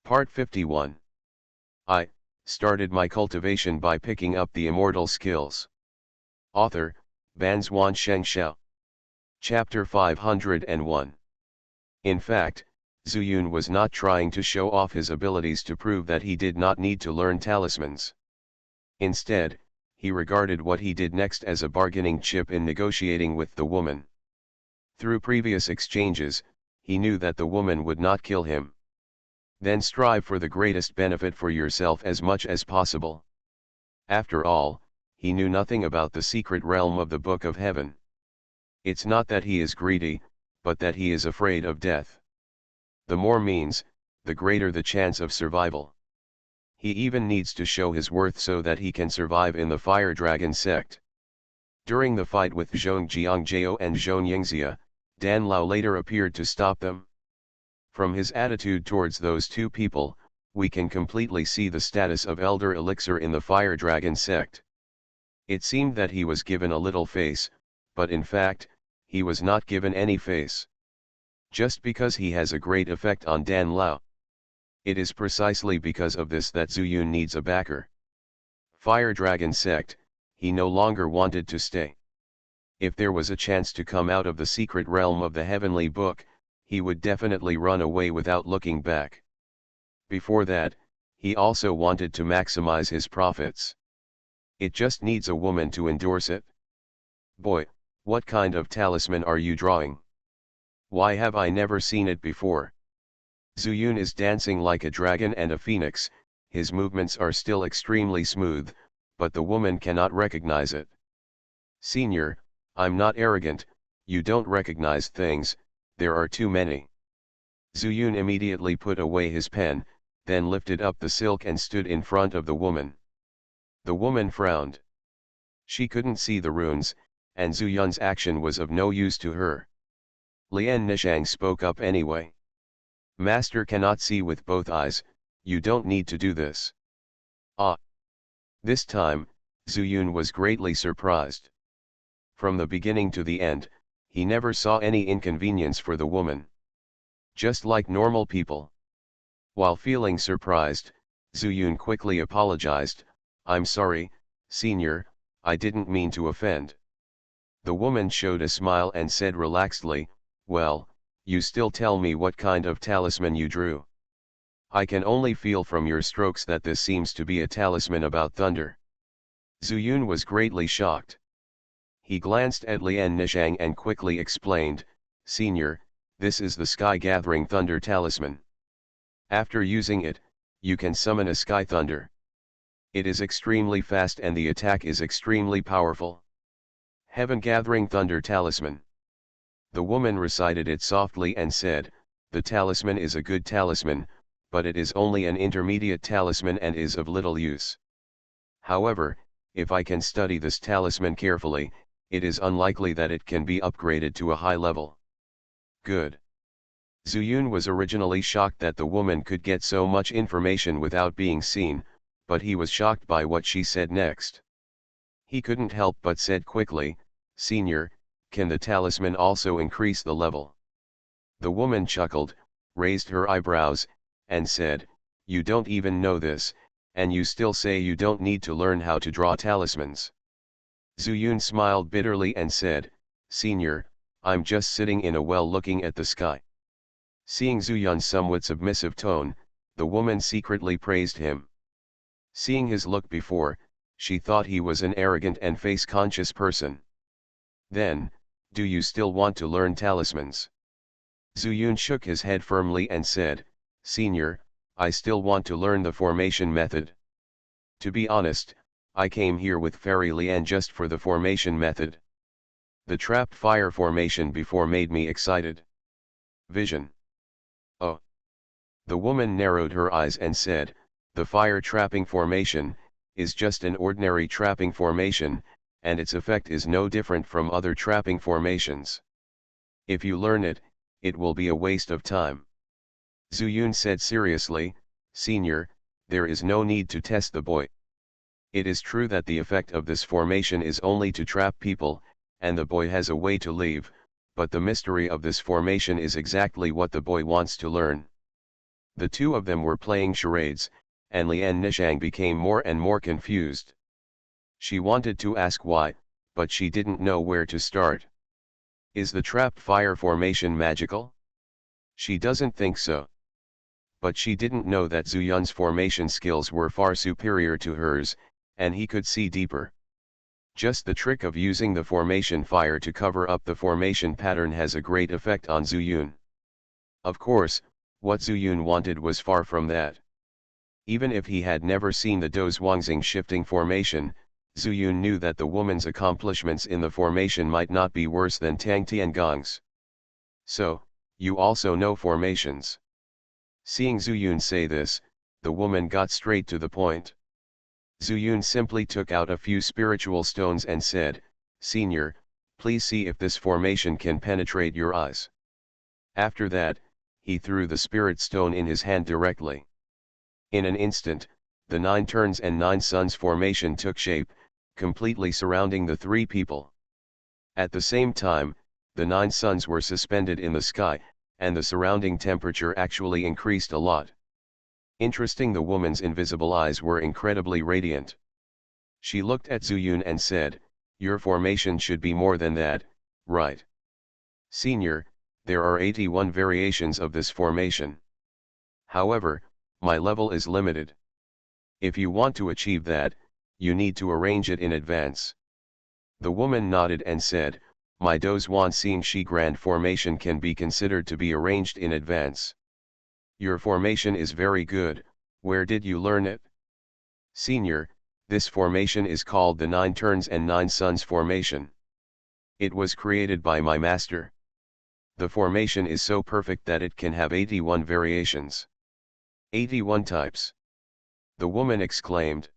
Part 51. I started my cultivation by picking up the immortal skills. Author, Banzuan Xianxia. Chapter 501. In fact, Zuyun was not trying to show off his abilities to prove that he did not need to learn talismans. Instead, he regarded what he did next as a bargaining chip in negotiating with the woman. Through previous exchanges, he knew that the woman would not kill him. Then strive for the greatest benefit for yourself as much as possible. After all, he knew nothing about the secret realm of the Book of Heaven. It's not that he is greedy, but that he is afraid of death. The more means, the greater the chance of survival. He even needs to show his worth so that he can survive in the Fire Dragon sect. During the fight with Zhong Jiangjao and Xianxia, Dan Lao later appeared to stop them. From his attitude towards those two people, we can completely see the status of Elder Elixir in the Fire Dragon sect. It seemed that he was given a little face, but in fact, he was not given any face. Just because he has a great effect on Dan Lao. It is precisely because of this that Zuyun needs a backer. Fire Dragon sect, he no longer wanted to stay. If there was a chance to come out of the secret realm of the heavenly book, he would definitely run away without looking back. Before that, he also wanted to maximize his profits. It just needs a woman to endorse it. Boy, what kind of talisman are you drawing? Why have I never seen it before? Zuyun is dancing like a dragon and a phoenix, his movements are still extremely smooth, but the woman cannot recognize it. Senior, I'm not arrogant, you don't recognize things, there are too many. Zuyun immediately put away his pen, then lifted up the silk and stood in front of the woman. The woman frowned. She couldn't see the runes, and Zuyun's action was of no use to her. Lian Nishang spoke up anyway. Master cannot see with both eyes, you don't need to do this. Ah! This time, Zuyun was greatly surprised. From the beginning to the end, he never saw any inconvenience for the woman. Just like normal people. While feeling surprised, Zuyun quickly apologized, I'm sorry, senior, I didn't mean to offend. The woman showed a smile and said relaxedly, well, you still tell me what kind of talisman you drew. I can only feel from your strokes that this seems to be a talisman about thunder. Zuyun was greatly shocked. He glanced at Lian Nishang and quickly explained, Senior, this is the Sky Gathering Thunder Talisman. After using it, you can summon a sky thunder. It is extremely fast and the attack is extremely powerful. Heaven Gathering Thunder Talisman. The woman recited it softly and said, the talisman is a good talisman, but it is only an intermediate talisman and is of little use. However, if I can study this talisman carefully, it is unlikely that it can be upgraded to a high level. Good. Zuyun was originally shocked that the woman could get so much information without being seen, but he was shocked by what she said next. He couldn't help but said quickly, Senior, can the talisman also increase the level? The woman chuckled, raised her eyebrows, and said, you don't even know this, and you still say you don't need to learn how to draw talismans. Zuyun smiled bitterly and said, Senior, I'm just sitting in a well looking at the sky. Seeing Zuyun's somewhat submissive tone, the woman secretly praised him. Seeing his look before, she thought he was an arrogant and face-conscious person. Then, do you still want to learn talismans? Zuyun shook his head firmly and said, Senior, I still want to learn the formation method. To be honest, I came here with Fairy Lian just for the formation method. The trapped fire formation before made me excited. Vision. Oh. The woman narrowed her eyes and said, the fire trapping formation is just an ordinary trapping formation, and its effect is no different from other trapping formations. If you learn it, it will be a waste of time. Zuyun said seriously, Senior, there is no need to test the boy. It is true that the effect of this formation is only to trap people, and the boy has a way to leave, but the mystery of this formation is exactly what the boy wants to learn. The two of them were playing charades, and Lian Nishang became more and more confused. She wanted to ask why, but she didn't know where to start. Is the trap fire formation magical? She doesn't think so. But she didn't know that Zuyun's formation skills were far superior to hers, and he could see deeper. Just the trick of using the formation fire to cover up the formation pattern has a great effect on Zuyun. Of course, what Zuyun wanted was far from that. Even if he had never seen the Dou Zhuangxing shifting formation, Zuyun knew that the woman's accomplishments in the formation might not be worse than Tang Tiangong's. So, you also know formations. Seeing Zuyun say this, the woman got straight to the point. Zuyun simply took out a few spiritual stones and said, "Senior, please see if this formation can penetrate your eyes." After that, he threw the spirit stone in his hand directly. In an instant, the 9 turns and 9 suns formation took shape, completely surrounding the 3 people. At the same time, the 9 suns were suspended in the sky, and the surrounding temperature actually increased a lot. Interesting, the woman's invisible eyes were incredibly radiant. She looked at Zuyun and said, "Your formation should be more than that, right?" "Senior, there are 81 variations of this formation. However, my level is limited. If you want to achieve that, you need to arrange it in advance." The woman nodded and said, "My Dou Zhuangxing Grand formation can be considered to be arranged in advance." "Your formation is very good, where did you learn it?" "Senior, this formation is called the 9 turns and 9 suns formation. It was created by my master. The formation is so perfect that it can have 81 variations." 81 types. The woman exclaimed.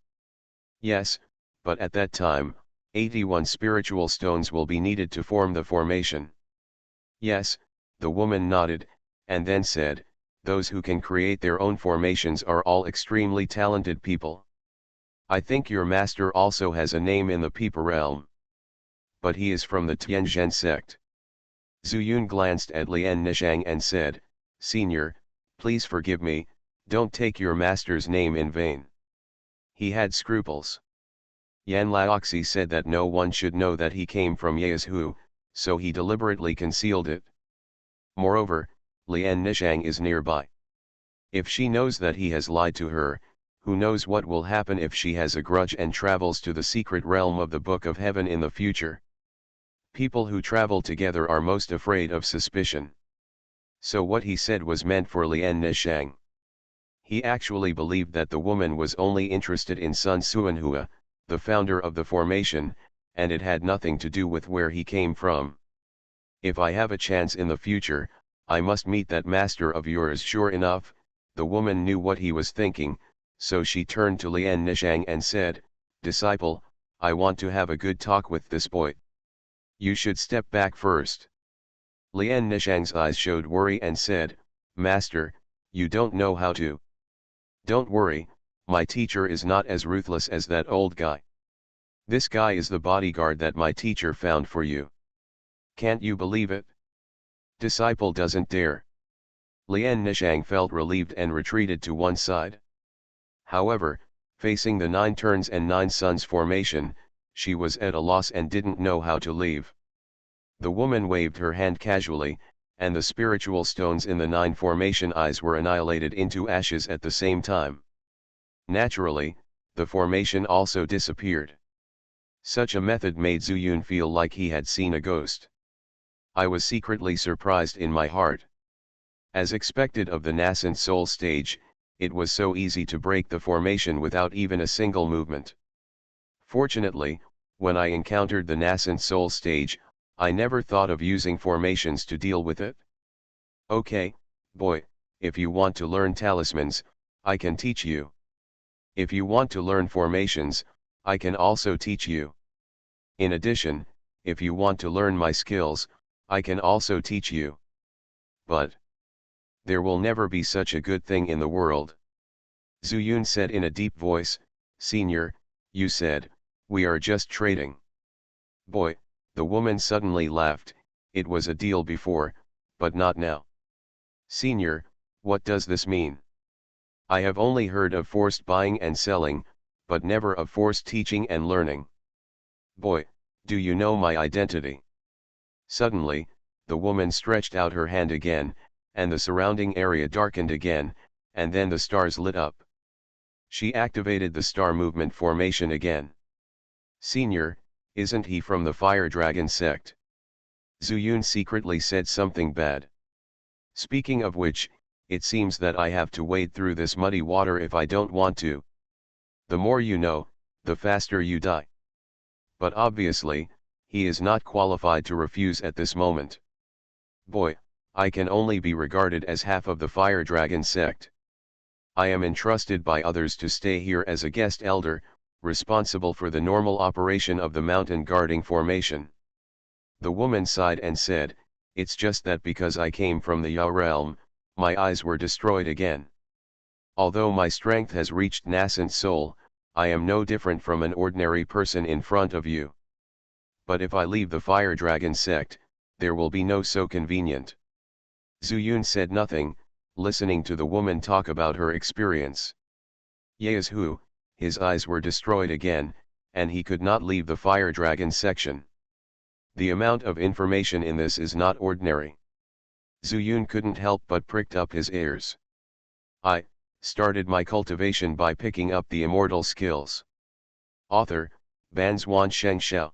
"Yes, but at that time, 81 spiritual stones will be needed to form the formation." "Yes," the woman nodded, and then said, "Those who can create their own formations are all extremely talented people. I think your master also has a name in the Peepa realm. But he is from the Tianzhen sect." Zuyun glanced at Lian Nishang and said, "Senior, please forgive me, don't take your master's name in vain." He had scruples. Yan Laoxi said that no one should know that he came from Yezhu, so he deliberately concealed it. Moreover, Lian Nishang is nearby. If she knows that he has lied to her, who knows what will happen if she has a grudge and travels to the secret realm of the Book of Heaven in the future. People who travel together are most afraid of suspicion. So what he said was meant for Lian Nishang. He actually believed that the woman was only interested in Sun Suanhua, the founder of the formation, and it had nothing to do with where he came from. "If I have a chance in the future, I must meet that master of yours." Sure enough, the woman knew what he was thinking, so she turned to Lian Nishang and said, "Disciple, I want to have a good talk with this boy. You should step back first." Lian Nishang's eyes showed worry and said, "Master, you don't know how to." "Don't worry, my teacher is not as ruthless as that old guy. This guy is the bodyguard that my teacher found for you. Can't you believe it?" Disciple doesn't dare. Lian Nishang felt relieved and retreated to one side. However, facing the 9 turns and 9 suns formation, she was at a loss and didn't know how to leave. The woman waved her hand casually, and the spiritual stones in the 9 formation eyes were annihilated into ashes at the same time. Naturally, the formation also disappeared. Such a method made Zuyun feel like he had seen a ghost. I was secretly surprised in my heart. As expected of the nascent soul stage, it was so easy to break the formation without even a single movement. Fortunately, when I encountered the nascent soul stage, I never thought of using formations to deal with it. "Okay, boy, if you want to learn talismans, I can teach you. If you want to learn formations, I can also teach you. In addition, if you want to learn my skills, I can also teach you. But there will never be such a good thing in the world." Zuyun said in a deep voice, "Senior, you said, we are just trading." "Boy," the woman suddenly laughed, "it was a deal before, but not now." "Senior, what does this mean?" I have only heard of forced buying and selling, but never of forced teaching and learning. Boy, do you know my identity? Suddenly, the woman stretched out her hand again, and the surrounding area darkened again, and then the stars lit up. She activated the star movement formation again. Senior, isn't he from the Fire Dragon sect? Zuyun secretly said something bad. Speaking of which, it seems that I have to wade through this muddy water if I don't want to. The more you know, the faster you die. But obviously, he is not qualified to refuse at this moment. Boy, I can only be regarded as half of the Fire Dragon sect. I am entrusted by others to stay here as a guest elder, responsible for the normal operation of the mountain guarding formation. The woman sighed and said, it's just that because I came from the Ya realm, my eyes were destroyed again. Although my strength has reached nascent soul, I am no different from an ordinary person in front of you. But if I leave the Fire Dragon sect, there will be no so convenient. Zuyun said nothing, listening to the woman talk about her experience. Yeazhu, his eyes were destroyed again, and he could not leave the Fire Dragon section. The amount of information in this is not ordinary. Zuyun couldn't help but pricked up his ears. I started my cultivation by picking up the immortal skills. Author, Banzuan Xianxia.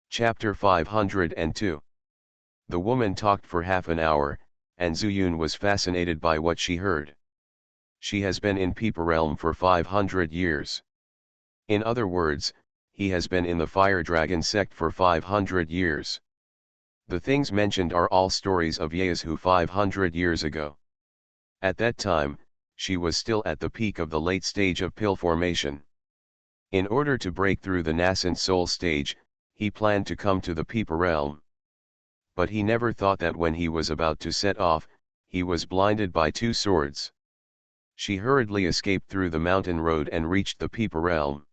Chapter 502. The woman talked for half an hour, and Zuyun was fascinated by what she heard. She has been in Peeper Realm for 500 years. In other words, he has been in the Fire Dragon sect for 500 years. The things mentioned are all stories of Yeazhu 500 years ago. At that time, she was still at the peak of the late stage of pill formation. In order to break through the nascent soul stage, he planned to come to the Peeper Realm. But he never thought that when he was about to set off, he was blinded by two swords. She hurriedly escaped through the mountain road and reached the Peeper Realm.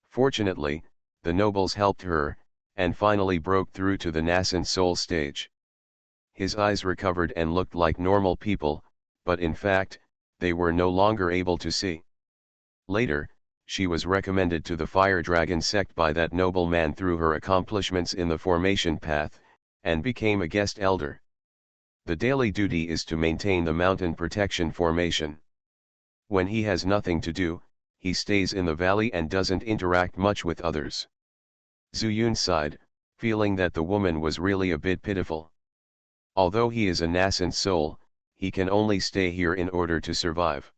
Fortunately, the nobles helped her, and finally broke through to the nascent soul stage. His eyes recovered and looked like normal people, but in fact, they were no longer able to see. Later, she was recommended to the Fire Dragon sect by that nobleman through her accomplishments in the formation path, and became a guest elder. The daily duty is to maintain the mountain protection formation. When he has nothing to do, he stays in the valley and doesn't interact much with others. Zuyun sighed, feeling that the woman was really a bit pitiful. Although he is a nascent soul, he can only stay here in order to survive.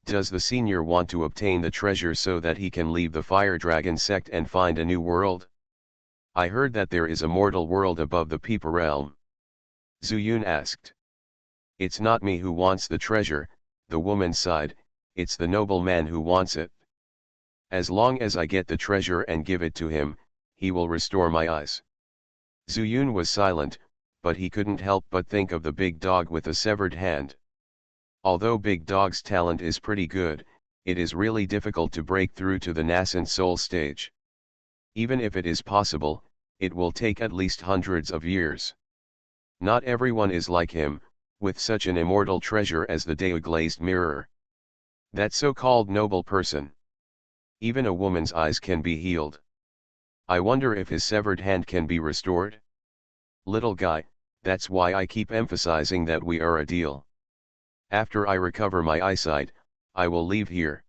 Does the senior want to obtain the treasure so that he can leave the Fire Dragon sect and find a new world? I heard that there is a mortal world above the Peeper Realm. Zuyun asked. It's not me who wants the treasure, the woman sighed, it's the nobleman who wants it. As long as I get the treasure and give it to him, he will restore my eyes. Zuyun was silent, but he couldn't help but think of the big dog with a severed hand. Although Big Dog's talent is pretty good, it is really difficult to break through to the nascent soul stage. Even if it is possible, it will take at least hundreds of years. Not everyone is like him, with such an immortal treasure as the Daoglazed mirror. That so-called noble person. Even a woman's eyes can be healed. I wonder if his severed hand can be restored? Little guy, that's why I keep emphasizing that we are a deal. After I recover my eyesight, I will leave here.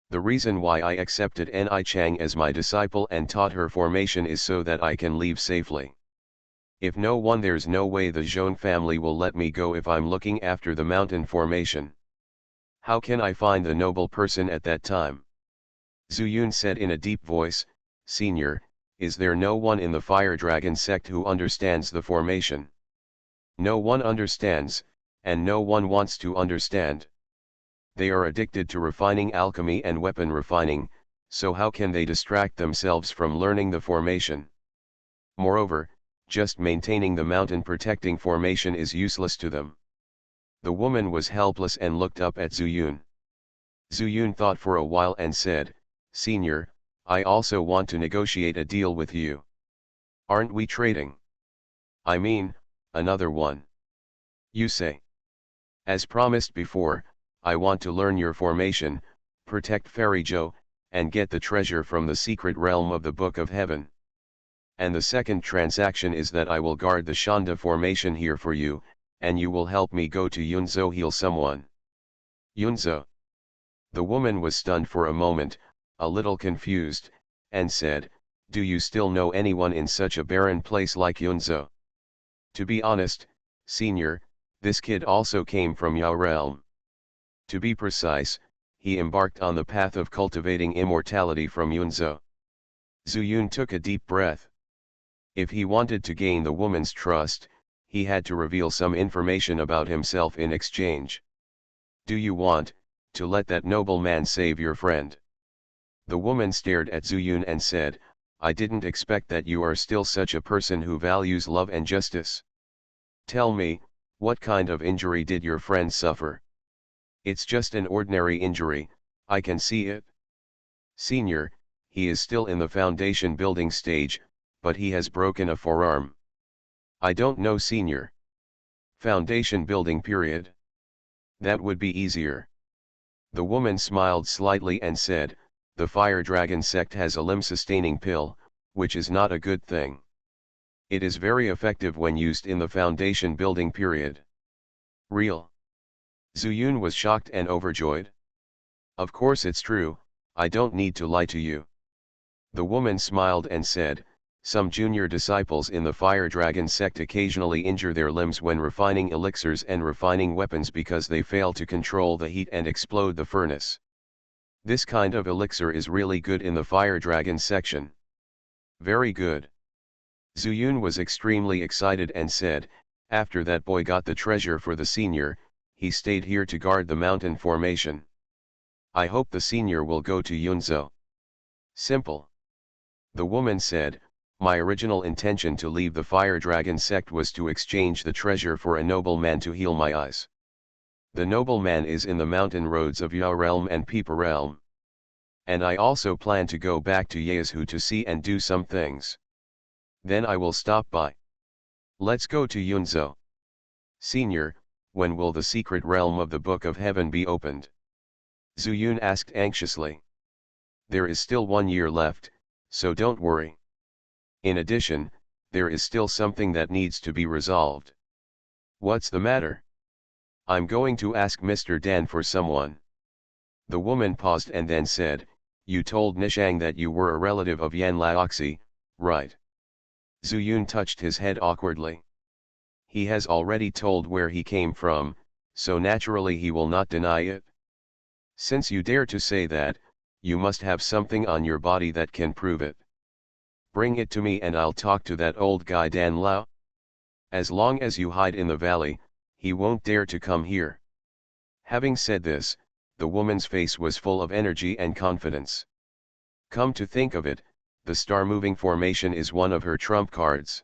The reason why I accepted Ni Chang as my disciple and taught her formation is so that I can leave safely. If no one, there's no way the Zhone family will let me go if I'm looking after the mountain formation. How can I find the noble person at that time? Zuyun said in a deep voice, Senior, is there no one in the Fire Dragon sect who understands the formation? No one understands, and no one wants to understand. They are addicted to refining alchemy and weapon refining, so how can they distract themselves from learning the formation? Moreover, just maintaining the mountain protecting formation is useless to them. The woman was helpless and looked up at Zuyun. Zuyun thought for a while and said, Senior, I also want to negotiate a deal with you. Aren't we trading? I mean, another one. You say. As promised before, I want to learn your formation, protect Fairy Zhou, and get the treasure from the secret realm of the Book of Heaven. And the second transaction is that I will guard the Shanda formation here for you, and you will help me go to Yunzhou heal someone. Yunzhou. The woman was stunned for a moment, a little confused, and said, "Do you still know anyone in such a barren place like Yunzhou?" To be honest, senior, this kid also came from Yao realm. To be precise, he embarked on the path of cultivating immortality from Yunzhou. Zuyun took a deep breath. If he wanted to gain the woman's trust, he had to reveal some information about himself in exchange. "Do you want to let that noble man save your friend?" The woman stared at Zuyun and said, "I didn't expect that you are still such a person who values love and justice. Tell me, what kind of injury did your friend suffer?" "It's just an ordinary injury, I can see it." "Senior, he is still in the foundation building stage, but he has broken a forearm." "I don't know, senior." "Foundation building period? That would be easier." The woman smiled slightly and said, "The Fire Dragon sect has a limb-sustaining pill, which is not a good thing. It is very effective when used in the foundation building period." "Real?" Zuyun was shocked and overjoyed. "Of course it's true, I don't need to lie to you." The woman smiled and said, "Some junior disciples in the Fire Dragon sect occasionally injure their limbs when refining elixirs and refining weapons because they fail to control the heat and explode the furnace. This kind of elixir is really good in the Fire Dragon section." "Very good." Zuyun was extremely excited and said, "After that boy got the treasure for the senior, he stayed here to guard the mountain formation. I hope the senior will go to Yunzhou." "Simple." The woman said, "My original intention to leave the Fire Dragon sect was to exchange the treasure for a nobleman to heal my eyes. The nobleman is in the mountain roads of Yao realm and Peepa realm. And I also plan to go back to Yaezhu to see and do some things. Then I will stop by. Let's go to Yunzhou." "Senior, when will the secret realm of the Book of Heaven be opened?" Zuyun asked anxiously. "There is still 1 year left, so don't worry. In addition, there is still something that needs to be resolved." "What's the matter?" "I'm going to ask Mr. Dan for someone." The woman paused and then said, "You told Nishang that you were a relative of Yan Laoxi, right?" Zuyun touched his head awkwardly. "He has already told where he came from, so naturally he will not deny it." "Since you dare to say that, you must have something on your body that can prove it. Bring it to me and I'll talk to that old guy Dan Lao. As long as you hide in the valley, he won't dare to come here." Having said this, the woman's face was full of energy and confidence. Come to think of it, the star-moving formation is one of her trump cards.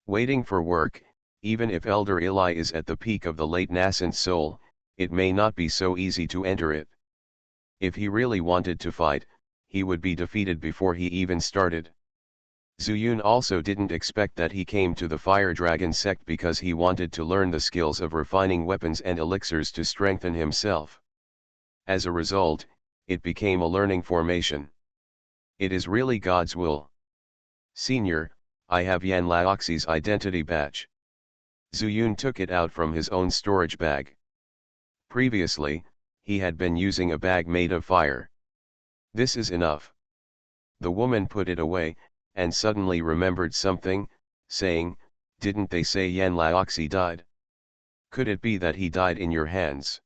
Waiting for work, even if Elder Eli is at the peak of the late nascent soul, it may not be so easy to enter it. If he really wanted to fight, he would be defeated before he even started. Zuyun also didn't expect that he came to the Fire Dragon sect because he wanted to learn the skills of refining weapons and elixirs to strengthen himself. As a result, it became a learning formation. It is really God's will. "Senior, I have Yan Laoxi's identity badge." Zuyun took it out from his own storage bag. Previously, he had been using a bag made of fire. "This is enough." The woman put it away, and suddenly remembered something, saying, "Didn't they say Yan Laoxi died? Could it be that he died in your hands?"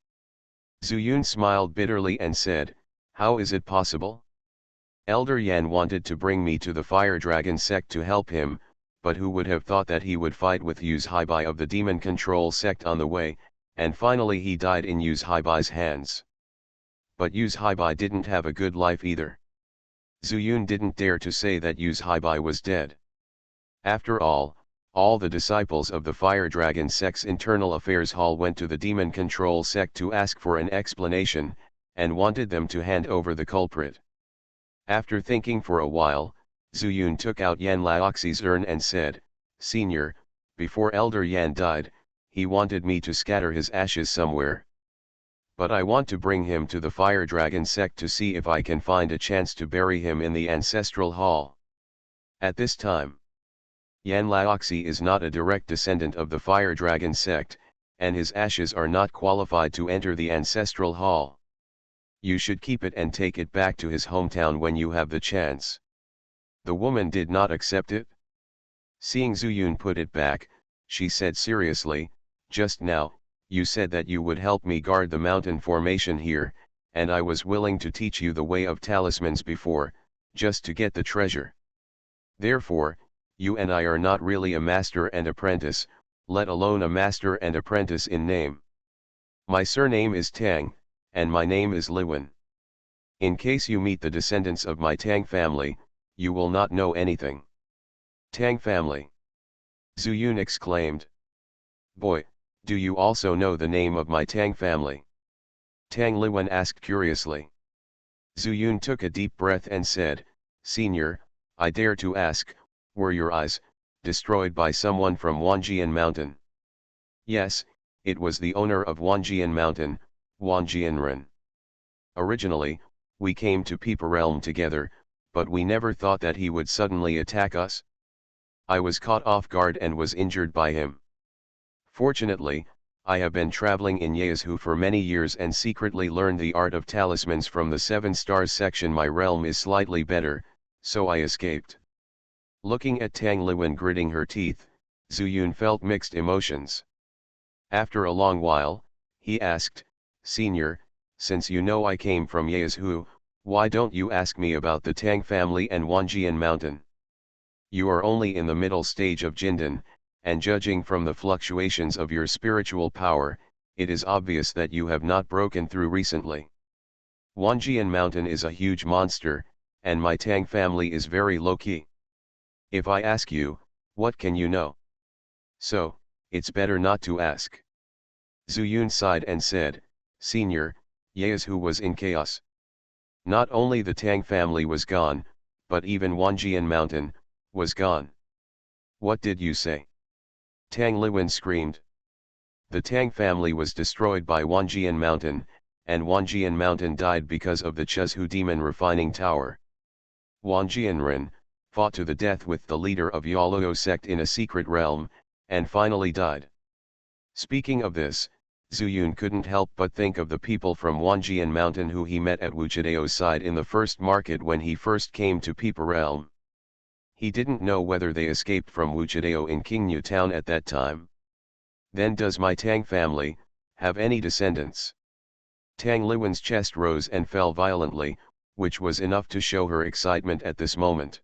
Zuyun smiled bitterly and said, "How is it possible? Elder Yan wanted to bring me to the Fire Dragon sect to help him, but who would have thought that he would fight with Yuz Haibai of the Demon Control sect on the way, and finally he died in Yuz Haibai's hands. But Yuz Haibai didn't have a good life either." Zuyun didn't dare to say that Yuz Haibai was dead. After all the disciples of the Fire Dragon sect's internal affairs hall went to the Demon Control sect to ask for an explanation, and wanted them to hand over the culprit. After thinking for a while, Zuyun took out Yan Laoxi's urn and said, "Senior, before Elder Yan died, he wanted me to scatter his ashes somewhere. But I want to bring him to the Fire Dragon sect to see if I can find a chance to bury him in the ancestral hall. At this time, Yan Laoxi is not a direct descendant of the Fire Dragon sect, and his ashes are not qualified to enter the ancestral hall. You should keep it and take it back to his hometown when you have the chance. The woman did not accept it. Seeing Zuyun put it back, she said seriously, "Just now, you said that you would help me guard the mountain formation here, and I was willing to teach you the way of talismans before, just to get the treasure. Therefore, you and I are not really a master and apprentice, let alone a master and apprentice in name. My surname is Tang, and my name is Liwen. In case you meet the descendants of my Tang family, you will not know anything." "Tang family?" Zuyun exclaimed. "Boy, do you also know the name of my Tang family?" Tang Liwen asked curiously. Zuyun took a deep breath and said, "Senior, I dare to ask, were your eyes destroyed by someone from Wanjian Mountain?" "Yes, it was the owner of Wanjian Mountain, Wanjianren. Originally, we came to Peeper Realm together, but we never thought that he would suddenly attack us. I was caught off guard and was injured by him. Fortunately, I have been traveling in Yeazhu for many years and secretly learned the art of talismans from the 7 stars section. My realm is slightly better, so I escaped." Looking at Tang Liwen gritting her teeth, Zuyun felt mixed emotions. After a long while, he asked, "Senior, since you know I came from Yeazhu, why don't you ask me about the Tang family and Wanjian Mountain? You are only in the middle stage of Jindan, and judging from the fluctuations of your spiritual power, it is obvious that you have not broken through recently. Wanjian Mountain is a huge monster, and my Tang family is very low-key. If I ask you, what can you know? So, it's better not to ask." Zuyun sighed and said, "Senior, Yeazhu was in chaos. Not only the Tang family was gone, but even Wanjian Mountain was gone." "What did you say?" Tang Liwen screamed. "The Tang family was destroyed by Wanjian Mountain, and Wanjian Mountain died because of the Chuzhu demon refining tower. Wanjianren fought to the death with the leader of Yaluo sect in a secret realm, and finally died." Speaking of this, Zuyun couldn't help but think of the people from Wanjian Mountain who he met at Wuchideo's side in the first market when he first came to Peeper Realm. He didn't know whether they escaped from Wuchideo in Qingyu town at that time. "Then does my Tang family have any descendants?" Tang Liwen's chest rose and fell violently, which was enough to show her excitement at this moment.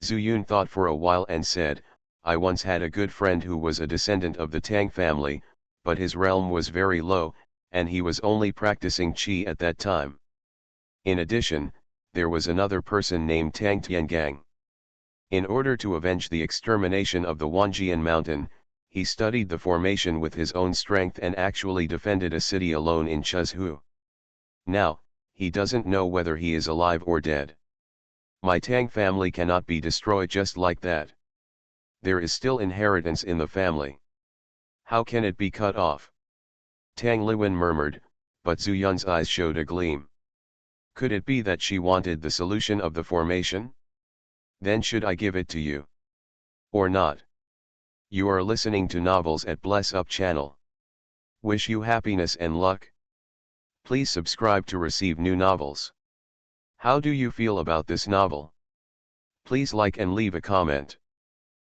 Zuyun thought for a while and said, "I once had a good friend who was a descendant of the Tang family, but his realm was very low, and he was only practicing qi at that time. In addition, there was another person named Tang Tiangang. In order to avenge the extermination of the Wanjian Mountain, he studied the formation with his own strength and actually defended a city alone in Chuzhu. Now, he doesn't know whether he is alive or dead. My Tang family cannot be destroyed just like that. There is still inheritance in the family. How can it be cut off?" Tang Liwen murmured, but Zuyun's eyes showed a gleam. "Could it be that she wanted the solution of the formation? Then should I give it to you? Or not?" You are listening to Novels at Bless Up channel. Wish you happiness and luck. Please subscribe to receive new novels. How do you feel about this novel? Please like and leave a comment.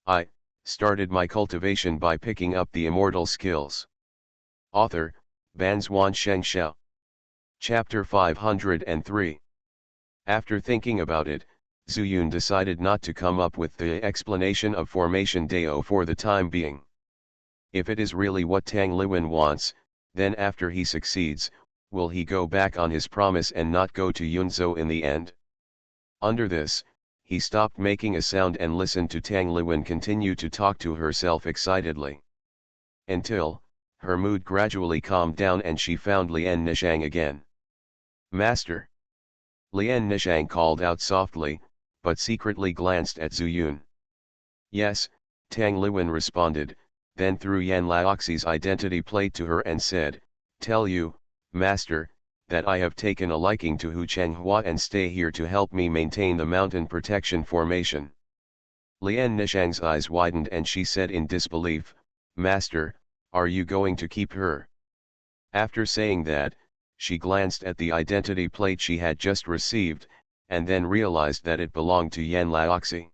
I started my cultivation by picking up the immortal skills. Author, Banzhuan Xianxia. Chapter 503. After thinking about it, Zuyun decided not to come up with the explanation of formation Dao for the time being. If it is really what Tang Liwen wants, then after he succeeds, will he go back on his promise and not go to Yunzhou in the end? Under this, he stopped making a sound and listened to Tang Liwen continue to talk to herself excitedly. Until, her mood gradually calmed down and she found Lian Nishang again. "Master!" Lian Nishang called out softly, but secretly glanced at Zuyun. "Yes," Tang Liwen responded, then threw Yan Laoxi's identity plate to her and said, "Tell you, Master, that I have taken a liking to Hu Changhua and stay here to help me maintain the mountain protection formation. Lian Nishang's eyes widened and she said in disbelief, Master, are you going to keep her? After saying that, she glanced at the identity plate she had just received, and then realized that it belonged to Yan Laoxi.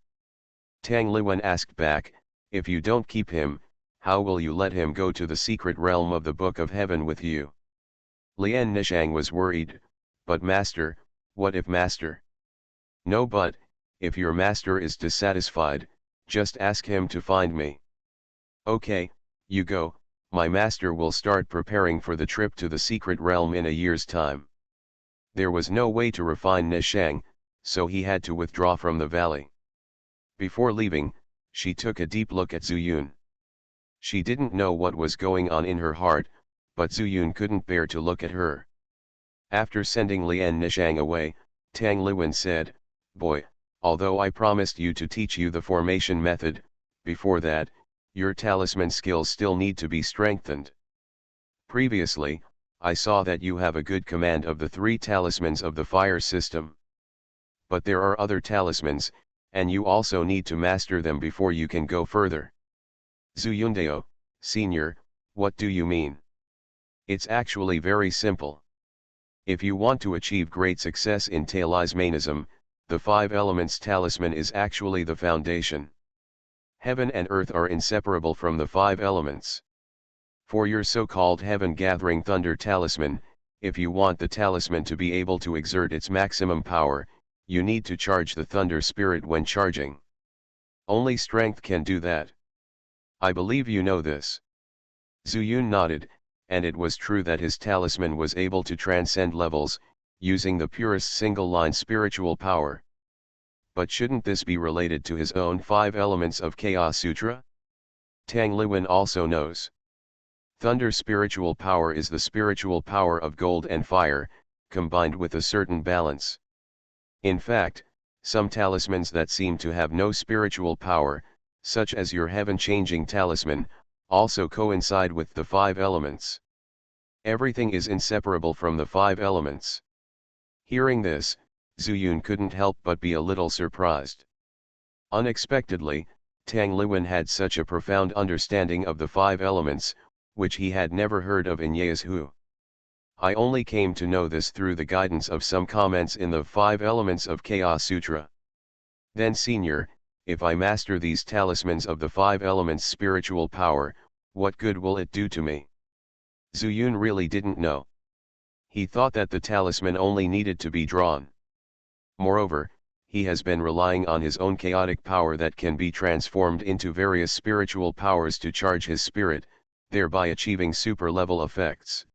Tang Liwen asked back, if you don't keep him, how will you let him go to the secret realm of the Book of Heaven with you? Lian Nishang was worried, but Master, what if Master? No, but, if your Master is dissatisfied, just ask him to find me. Okay, you go, my Master will start preparing for the trip to the secret realm in a year's time. There was no way to refine Nishang, so he had to withdraw from the valley. Before leaving, she took a deep look at Zuyun. She didn't know what was going on in her heart, but Zuyun couldn't bear to look at her. After sending Lian Nishang away, Tang Liwen said, Boy, although I promised you to teach you the formation method, before that, your talisman skills still need to be strengthened. Previously, I saw that you have a good command of the 3 talismans of the fire system. But there are other talismans, and you also need to master them before you can go further. Zuyundeo, Senior, what do you mean? It's actually very simple. If you want to achieve great success in talismanism, the 5 elements talisman is actually the foundation. Heaven and earth are inseparable from the 5 elements. For your so-called heaven-gathering thunder talisman, if you want the talisman to be able to exert its maximum power, you need to charge the thunder spirit when charging. Only strength can do that. I believe you know this. Zuyun nodded, and it was true that his talisman was able to transcend levels, using the purest single-line spiritual power. But shouldn't this be related to his own 5 elements of Chaos Sutra? Tang Liwen also knows. Thunder spiritual power is the spiritual power of gold and fire, combined with a certain balance. In fact, some talismans that seem to have no spiritual power, such as your heaven-changing talisman, also coincide with the 5 elements. Everything is inseparable from the 5 elements. Hearing this, Zuyun couldn't help but be a little surprised. Unexpectedly, Tang Liwen had such a profound understanding of the 5 elements, which he had never heard of in Yeazhu. I only came to know this through the guidance of some comments in the 5 elements of Chaos Sutra. Then Senior, if I master these talismans of the 5 elements spiritual power, what good will it do to me? Zuyun really didn't know. He thought that the talisman only needed to be drawn. Moreover, he has been relying on his own chaotic power that can be transformed into various spiritual powers to charge his spirit, thereby achieving super-level effects.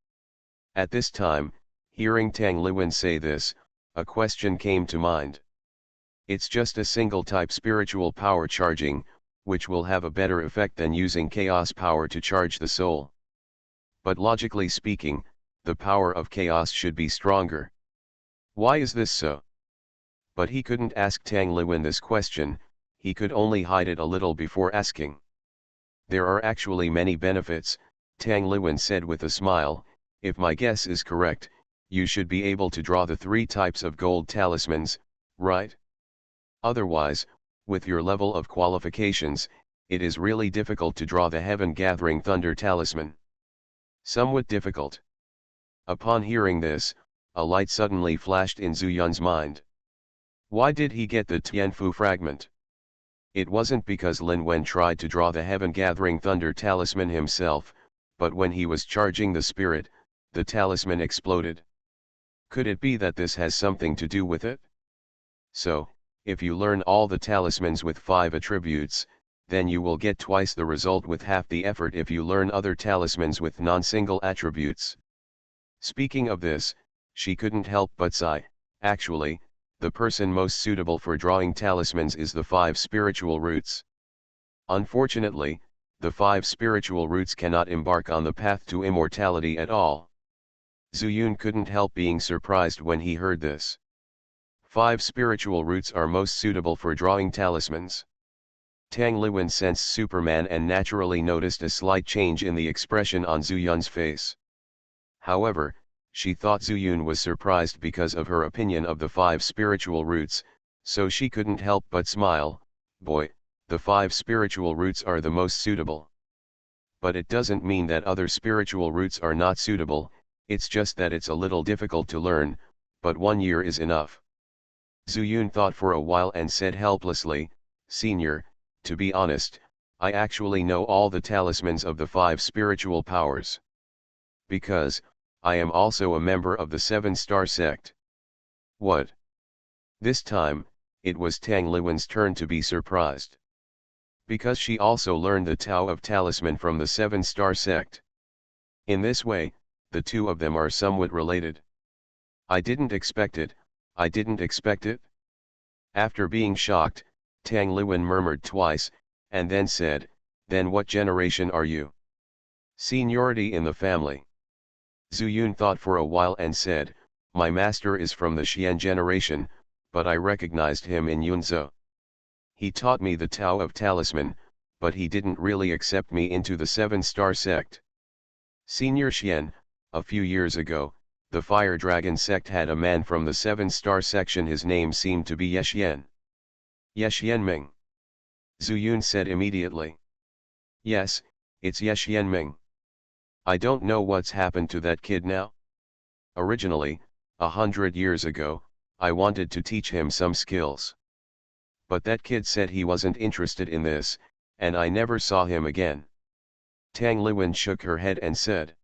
At this time, hearing Tang Liwen say this, a question came to mind. It's just a single type spiritual power charging, which will have a better effect than using chaos power to charge the soul. But logically speaking, the power of chaos should be stronger. Why is this so? But he couldn't ask Tang Liwen this question, he could only hide it a little before asking. There are actually many benefits, Tang Liwen said with a smile. If my guess is correct, you should be able to draw the 3 types of gold talismans, right? Otherwise, with your level of qualifications, it is really difficult to draw the heaven-gathering thunder talisman. Somewhat difficult. Upon hearing this, a light suddenly flashed in Zuyun's mind. Why did he get the Tianfu fragment? It wasn't because Lin Wen tried to draw the heaven-gathering thunder talisman himself, but when he was charging the spirit, the talisman exploded. Could it be that this has something to do with it? So, if you learn all the talismans with 5 attributes, then you will get twice the result with half the effort if you learn other talismans with non-single attributes. Speaking of this, she couldn't help but sigh. Actually, the person most suitable for drawing talismans is the 5 spiritual roots. Unfortunately, the 5 spiritual roots cannot embark on the path to immortality at all. Zuyun couldn't help being surprised when he heard this. 5 spiritual roots are most suitable for drawing talismans. Tang Liwen sensed Superman and naturally noticed a slight change in the expression on Zuyun's face. However, She thought Zuyun was surprised because of her opinion of the 5 spiritual roots, so she couldn't help but smile. Boy, the 5 spiritual roots are the most suitable. But it doesn't mean that other spiritual roots are not suitable, it's just that it's a little difficult to learn, but 1 year is enough. Zuyun thought for a while and said helplessly, Senior, to be honest, I actually know all the talismans of the 5 spiritual powers. Because, I am also a member of the 7-star sect. What? This time, it was Tang Liwen's turn to be surprised. Because she also learned the Tao of Talisman from the 7-star sect. In this way, the two of them are somewhat related. I didn't expect it, I didn't expect it. After being shocked, Tang Liwen murmured twice, and then said, Then what generation are you? Seniority in the family. Zuyun thought for a while and said, My master is from the Xian generation, but I recognized him in Yunzhou. He taught me the Tao of Talisman, but he didn't really accept me into the 7-star sect. Senior Xian, a few years ago, the Fire Dragon sect had a man from the 7-star section. His name seemed to be Ye Xian. Ye Xianming. Zuyun said immediately. Yes, it's Ye Xianming. I don't know what's happened to that kid now. Originally, 100 years ago, I wanted to teach him some skills. But that kid said he wasn't interested in this, and I never saw him again. Tang Liwen shook her head and said.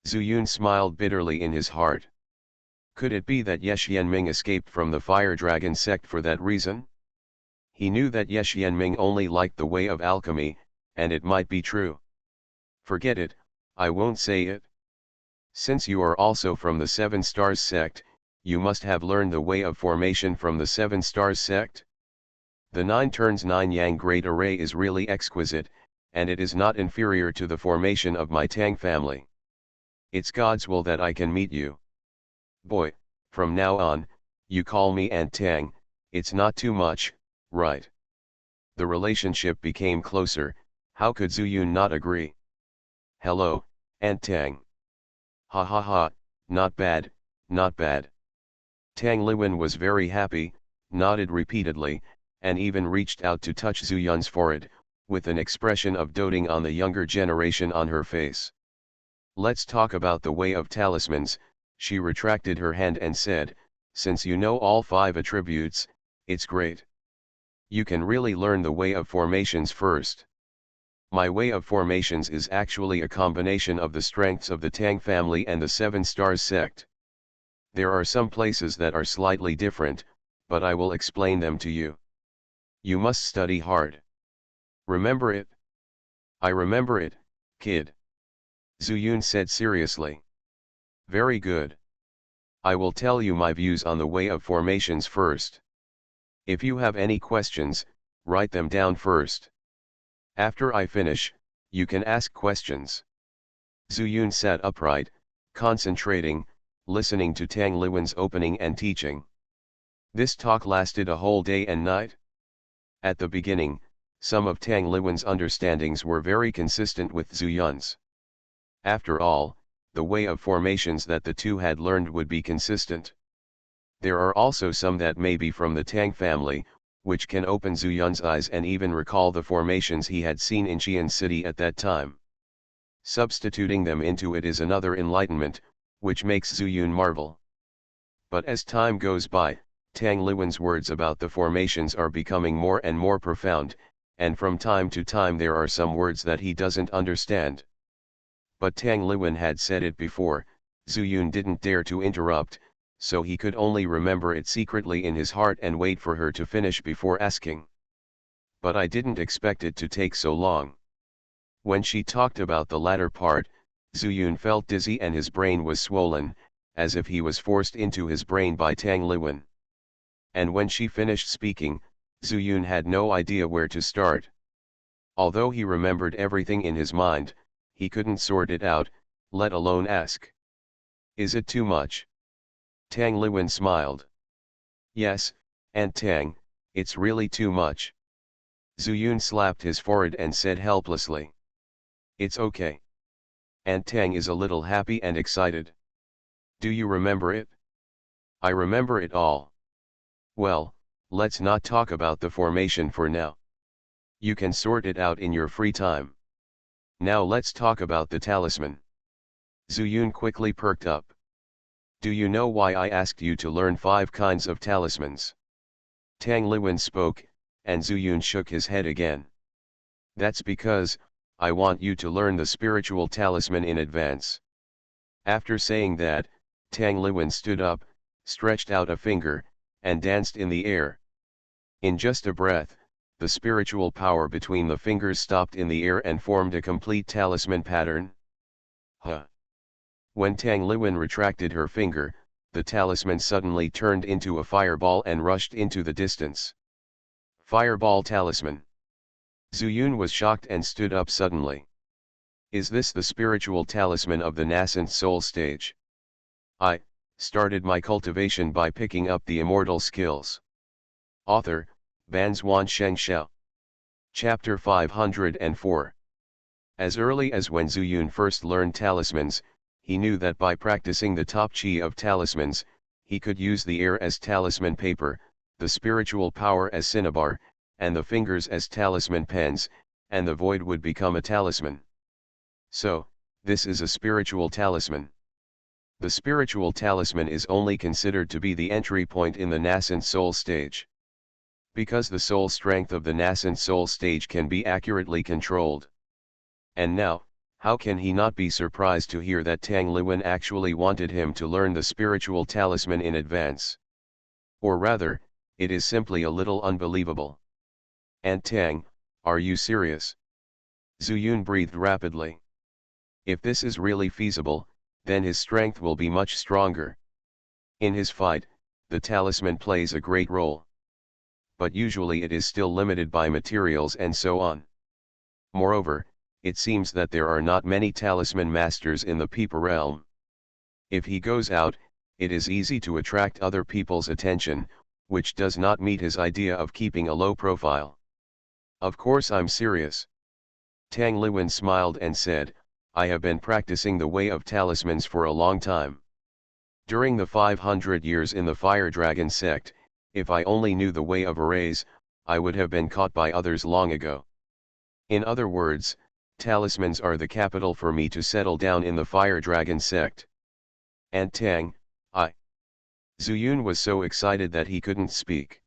Zuyun smiled bitterly in his heart. Could it be that Ye Xianming escaped from the Fire Dragon sect for that reason? He knew that Ye Xianming only liked the way of alchemy, and it might be true. Forget it, I won't say it. Since you are also from the 7 Stars sect, you must have learned the way of formation from the 7 Stars sect. The 9 turns 9 yang great array is really exquisite, and it is not inferior to the formation of my Tang family. It's God's will that I can meet you. Boy, from now on, you call me Aunt Tang, it's not too much, right? The relationship became closer. How could Zuyun not agree? Hello, Aunt Tang. Ha ha ha, not bad, not bad. Tang Liwen was very happy, nodded repeatedly, and even reached out to touch Zuyun's forehead, with an expression of doting on the younger generation on her face. Let's talk about the way of talismans. She retracted her hand and said, since you know all 5 attributes, it's great. You can really learn the way of formations first. My way of formations is actually a combination of the strengths of the Tang family and the 7 Stars sect. There are some places that are slightly different, but I will explain them to you. You must study hard. Remember it? I remember it, kid. Zuyun said seriously. Very good. I will tell you my views on the way of formations first. If you have any questions, write them down first. After I finish, you can ask questions. Zuyun sat upright, concentrating, listening to Tang Liwen's opening and teaching. This talk lasted a whole day and night. At the beginning, some of Tang Liwen's understandings were very consistent with Zuyun's. After all, the way of formations that the two had learned would be consistent. There are also some that may be from the Tang family, which can open Zuyun's eyes and even recall the formations he had seen in Xian City at that time. Substituting them into it is another enlightenment, which makes Zuyun marvel. But as time goes by, Tang Liwen's words about the formations are becoming more and more profound, and from time to time there are some words that he doesn't understand. But Tang Liwen had said it before, Zuyun didn't dare to interrupt, so he could only remember it secretly in his heart and wait for her to finish before asking. But I didn't expect it to take so long. When she talked about the latter part, Zuyun felt dizzy and his brain was swollen, as if he was forced into his brain by Tang Liwen. And when she finished speaking, Zuyun had no idea where to start. Although he remembered everything in his mind, he couldn't sort it out, let alone ask. Is it too much? Tang Liwen smiled. Yes, Aunt Tang, it's really too much. Zuyun slapped his forehead and said helplessly. It's okay. Aunt Tang is a little happy and excited. Do you remember it? I remember it all. Well, let's not talk about the formation for now. You can sort it out in your free time. Now let's talk about the talisman. Zuyun quickly perked up. Do you know why I asked you to learn 5 kinds of talismans? Tang Liwen spoke, and Zuyun shook his head again. That's because, I want you to learn the spiritual talisman in advance. After saying that, Tang Liwen stood up, stretched out a finger, and danced in the air. In just a breath, the spiritual power between the fingers stopped in the air and formed a complete talisman pattern. Huh! When Tang Liwen retracted her finger, the talisman suddenly turned into a fireball and rushed into the distance. Fireball talisman. Zuyun was shocked and stood up suddenly. Is this the spiritual talisman of the nascent soul stage? I started my cultivation by picking up the immortal skills. Author, Banzuan Xianxia. Chapter 504. As early as when Zuyun first learned talismans, he knew that by practicing the top chi of talismans, he could use the air as talisman paper, the spiritual power as cinnabar, and the fingers as talisman pens, and the void would become a talisman. So, this is a spiritual talisman. The spiritual talisman is only considered to be the entry point in the nascent soul stage. Because the soul strength of the nascent soul stage can be accurately controlled. And now, how can he not be surprised to hear that Tang Liwen actually wanted him to learn the spiritual talisman in advance? Or rather, it is simply a little unbelievable. Aunt Tang, are you serious? Zuyun breathed rapidly. If this is really feasible, then his strength will be much stronger. In his fight, the talisman plays a great role. But usually it is still limited by materials and so on. Moreover, it seems that there are not many talisman masters in the Peepa realm. If he goes out, it is easy to attract other people's attention, which does not meet his idea of keeping a low profile. Of course I'm serious. Tang Liwen smiled and said, I have been practicing the way of talismans for a long time. During the 500 years in the Fire Dragon sect, if I only knew the way of arrays, I would have been caught by others long ago. In other words, talismans are the capital for me to settle down in the Fire Dragon sect. And Tang, Zuyun was so excited that he couldn't speak.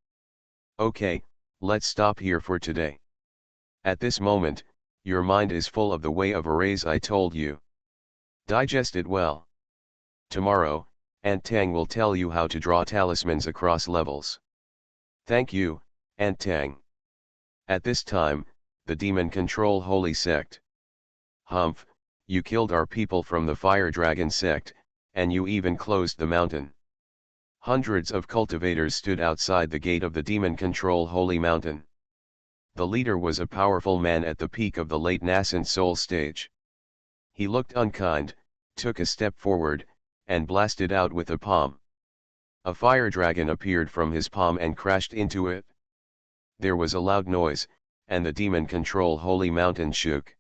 Okay, let's stop here for today. At this moment, your mind is full of the way of arrays I told you. Digest it well. Tomorrow, Aunt Tang will tell you how to draw talismans across levels. Thank you, Aunt Tang. At this time, the demon control holy sect. Humph, you killed our people from the Fire Dragon sect, and you even closed the mountain. Hundreds of cultivators stood outside the gate of the demon control holy mountain. The leader was a powerful man at the peak of the late nascent soul stage. He looked unkind, took a step forward, and blasted out with a palm. A fire dragon appeared from his palm and crashed into it. There was a loud noise, and the demon control holy mountain shook.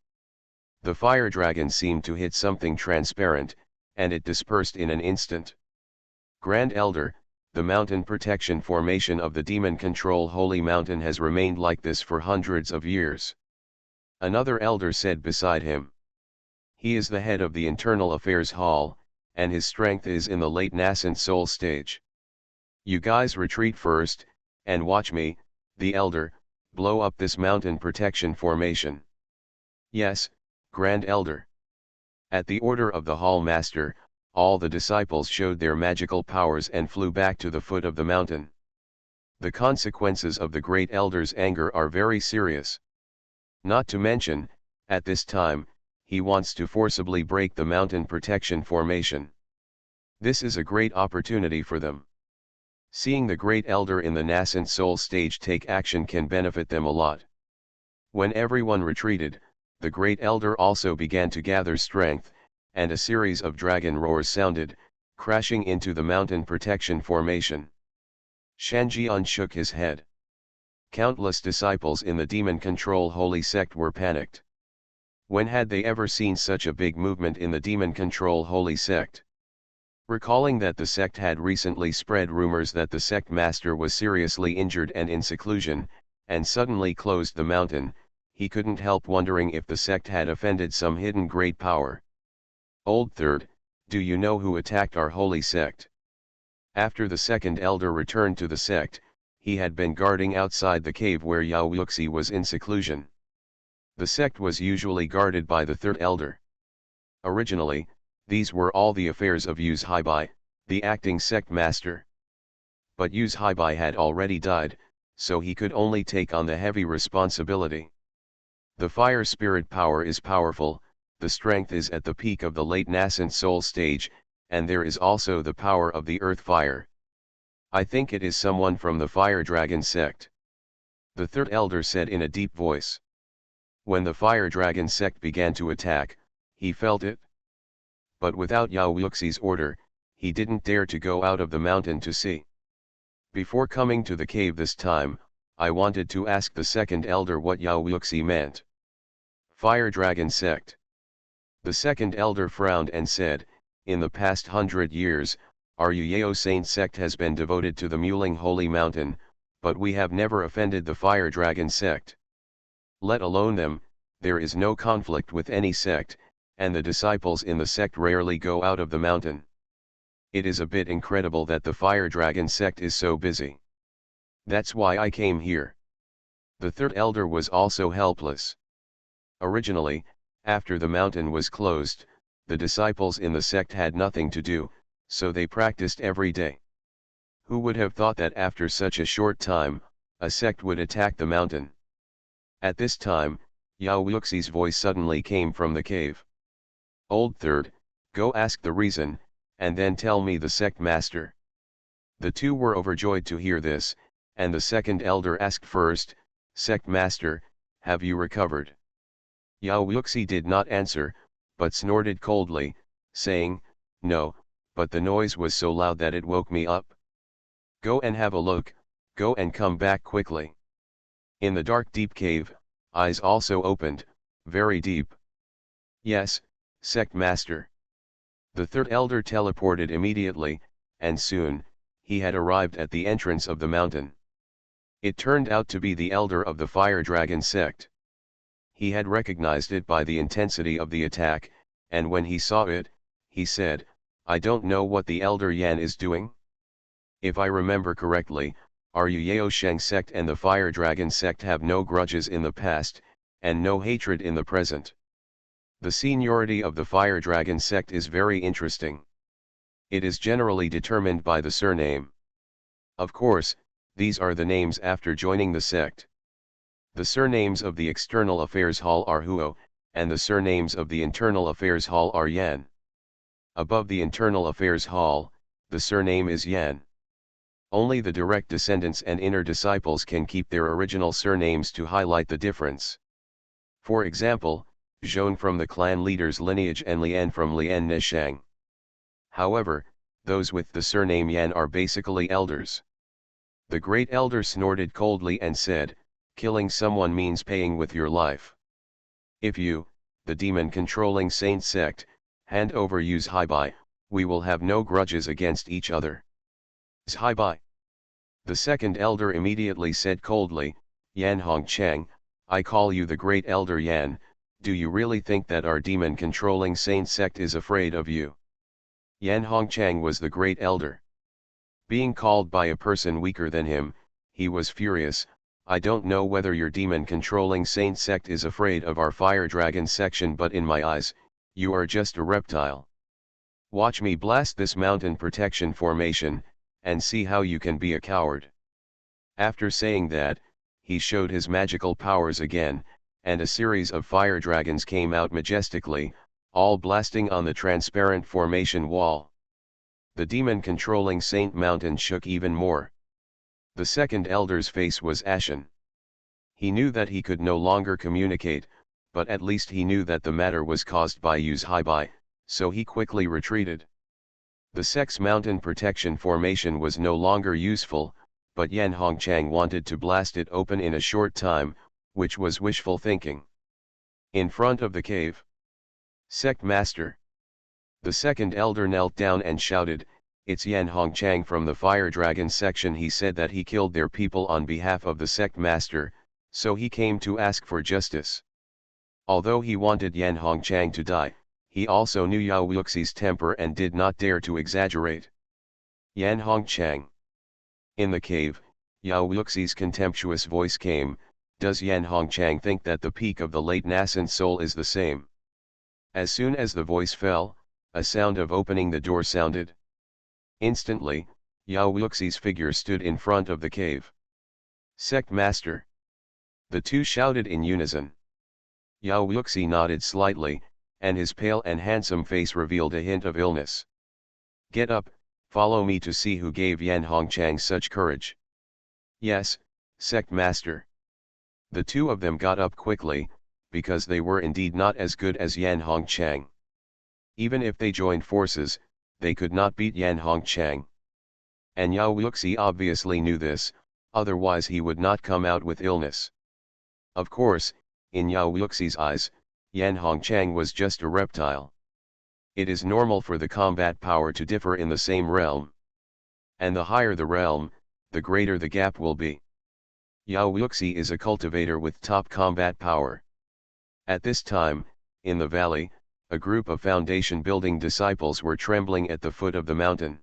The fire dragon seemed to hit something transparent, and it dispersed in an instant. Grand Elder, the mountain protection formation of the demon control holy mountain has remained like this for hundreds of years. Another elder said beside him. He is the head of the Internal Affairs Hall, and his strength is in the late nascent soul stage. You guys retreat first, and watch me, the elder, blow up this mountain protection formation. Yes, Grand Elder. At the order of the Hall Master, all the disciples showed their magical powers and flew back to the foot of the mountain. The consequences of the Great Elder's anger are very serious. Not to mention, at this time, he wants to forcibly break the mountain protection formation. This is a great opportunity for them. Seeing the Great Elder in the nascent soul stage take action can benefit them a lot. When everyone retreated, the Great Elder also began to gather strength, and a series of dragon roars sounded, crashing into the mountain protection formation. Shanjian shook his head. Countless disciples in the demon control holy sect were panicked. When had they ever seen such a big movement in the demon control holy sect? Recalling that the sect had recently spread rumors that the sect master was seriously injured and in seclusion, and suddenly closed the mountain, he couldn't help wondering if the sect had offended some hidden great power. Old Third, do you know who attacked our holy sect? After the second elder returned to the sect, he had been guarding outside the cave where Yao Wuxi was in seclusion. The sect was usually guarded by the third elder. Originally, these were all the affairs of Yuz Haibai, the acting sect master. But Yuz Haibai had already died, so he could only take on the heavy responsibility. The fire spirit power is powerful, the strength is at the peak of the late nascent soul stage, and there is also the power of the earth fire. I think it is someone from the fire dragon sect. The third elder said in a deep voice. When the fire dragon sect began to attack, he felt it. But without Yao Wuxi's order, he didn't dare to go out of the mountain to see. Before coming to the cave this time, I wanted to ask the second elder what Yao Wuxi meant. Fire dragon sect. The second elder frowned and said, in the past 100 years, our Yuyao saint sect has been devoted to the Muling holy mountain, but we have never offended the fire dragon sect. Let alone them, there is no conflict with any sect, and the disciples in the sect rarely go out of the mountain. It is a bit incredible that the fire dragon sect is so busy. That's why I came here. The third elder was also helpless. Originally, after the mountain was closed, the disciples in the sect had nothing to do, so they practiced every day. Who would have thought that after such a short time, a sect would attack the mountain? At this time, Yao Wuxi's voice suddenly came from the cave. Old Third, go ask the reason, and then tell me the sect master. The two were overjoyed to hear this, and the second elder asked first, Sect master, have you recovered? Yao Wuxi did not answer, but snorted coldly, saying, no, but the noise was so loud that it woke me up. Go and have a look, go and come back quickly. In the dark deep cave, eyes also opened, very deep. Yes, sect master. The third elder teleported immediately, and soon, he had arrived at the entrance of the mountain. It turned out to be the elder of the fire dragon sect. He had recognized it by the intensity of the attack, and when he saw it, he said, I don't know what the elder Yan is doing. If I remember correctly, our Yuyao Sheng sect and the fire dragon sect have no grudges in the past, and no hatred in the present. The seniority of the fire dragon sect is very interesting. It is generally determined by the surname. Of course, these are the names after joining the sect. The surnames of the external affairs hall are Huo, and the surnames of the internal affairs hall are Yan. Above the internal affairs hall, the surname is Yan. Only the direct descendants and inner disciples can keep their original surnames to highlight the difference. For example, Zhong from the clan leader's lineage and Lian from Lian Nishang. However, those with the surname Yan are basically elders. The great elder snorted coldly and said, killing someone means paying with your life. If you, the demon-controlling saint sect, hand over Yuz Haibai, we will have no grudges against each other. Yuz Haibai. The second elder immediately said coldly, Yan Hongchang, I call you the great elder Yan. Do you really think that our demon-controlling saint sect is afraid of you? Yan Hongchang was the great elder. Being called by a person weaker than him, he was furious. I don't know whether your demon-controlling saint sect is afraid of our fire dragon section, but in my eyes, you are just a reptile. Watch me blast this mountain protection formation, and see how you can be a coward. After saying that, he showed his magical powers again, and a series of fire dragons came out majestically, all blasting on the transparent formation wall. The demon-controlling Saint Mountain shook even more. The second elder's face was ashen. He knew that he could no longer communicate, but at least he knew that the matter was caused by Yuz Haibai, so he quickly retreated. The Sex Mountain protection formation was no longer useful, but Yan Hongchang wanted to blast it open in a short time, which was wishful thinking. In front of the cave. Sect Master. The second elder knelt down and shouted, "It's Yan Hongchang from the Fire Dragon section." He said that he killed their people on behalf of the sect master, so he came to ask for justice. Although he wanted Yan Hongchang to die, he also knew Yao Wuxi's temper and did not dare to exaggerate. Yan Hongchang. In the cave, Yao Wuxi's contemptuous voice came, "Does Yan Hongchang think that the peak of the late nascent soul is the same?" As soon as the voice fell, a sound of opening the door sounded. Instantly, Yao Wuxi's figure stood in front of the cave. "Sect Master!" The two shouted in unison. Yao Wuxi nodded slightly, and his pale and handsome face revealed a hint of illness. "Get up, follow me to see who gave Yan Hongchang such courage." "Yes, Sect Master." The two of them got up quickly, because they were indeed not as good as Yan Hongchang. Even if they joined forces, they could not beat Yan Hongchang. And Yao Wuxi obviously knew this, otherwise he would not come out with illness. Of course, in Yao Wuxi's eyes, Yan Hongchang was just a reptile. It is normal for the combat power to differ in the same realm. And the higher the realm, the greater the gap will be. Yao Wuxi is a cultivator with top combat power. At this time, in the valley, a group of foundation building disciples were trembling at the foot of the mountain.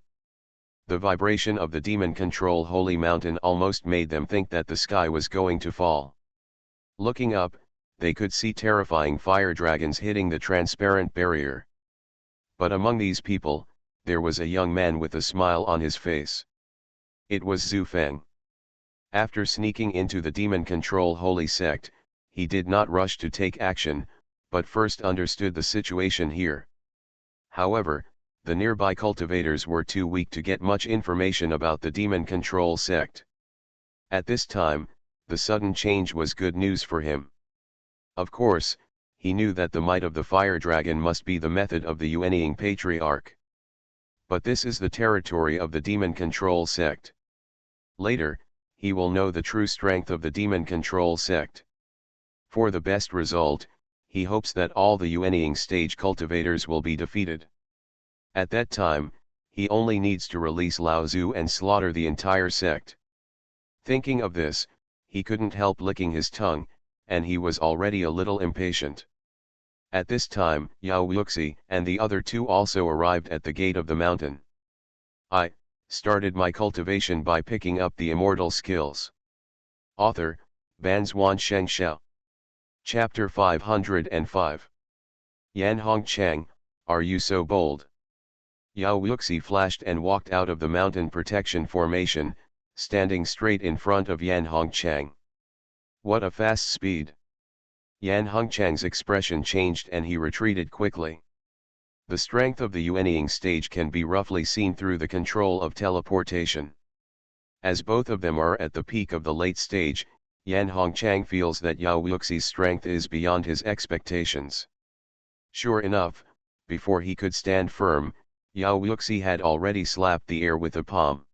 The vibration of the demon control holy mountain almost made them think that the sky was going to fall. Looking up, they could see terrifying fire dragons hitting the transparent barrier. But among these people, there was a young man with a smile on his face. It was Zhu Feng. After sneaking into the demon control holy sect, he did not rush to take action, but first understood the situation here. However, the nearby cultivators were too weak to get much information about the demon control sect. At this time, the sudden change was good news for him. Of course, he knew that the might of the fire dragon must be the method of the Yuanying patriarch. But this is the territory of the demon control sect. Later, he will know the true strength of the demon control sect. For the best result, he hopes that all the Yuanying stage cultivators will be defeated. At that time, he only needs to release Lao Zhu and slaughter the entire sect. Thinking of this, he couldn't help licking his tongue, and he was already a little impatient. At this time, Yao Wuxi and the other two also arrived at the gate of the mountain. I started my cultivation by picking up the immortal skills. Author, Banzuan Xianxia. Chapter 505. Yan Hongchang, are you so bold? Yao Wuxi flashed and walked out of the mountain protection formation, standing straight in front of Yan Hongchang. What a fast speed! Yan Hongchang's expression changed and he retreated quickly. The strength of the Yuanying stage can be roughly seen through the control of teleportation. As both of them are at the peak of the late stage, Yan Hongchang feels that Yao Wuxi's strength is beyond his expectations. Sure enough, before he could stand firm, Yao Wuxi had already slapped the air with a palm.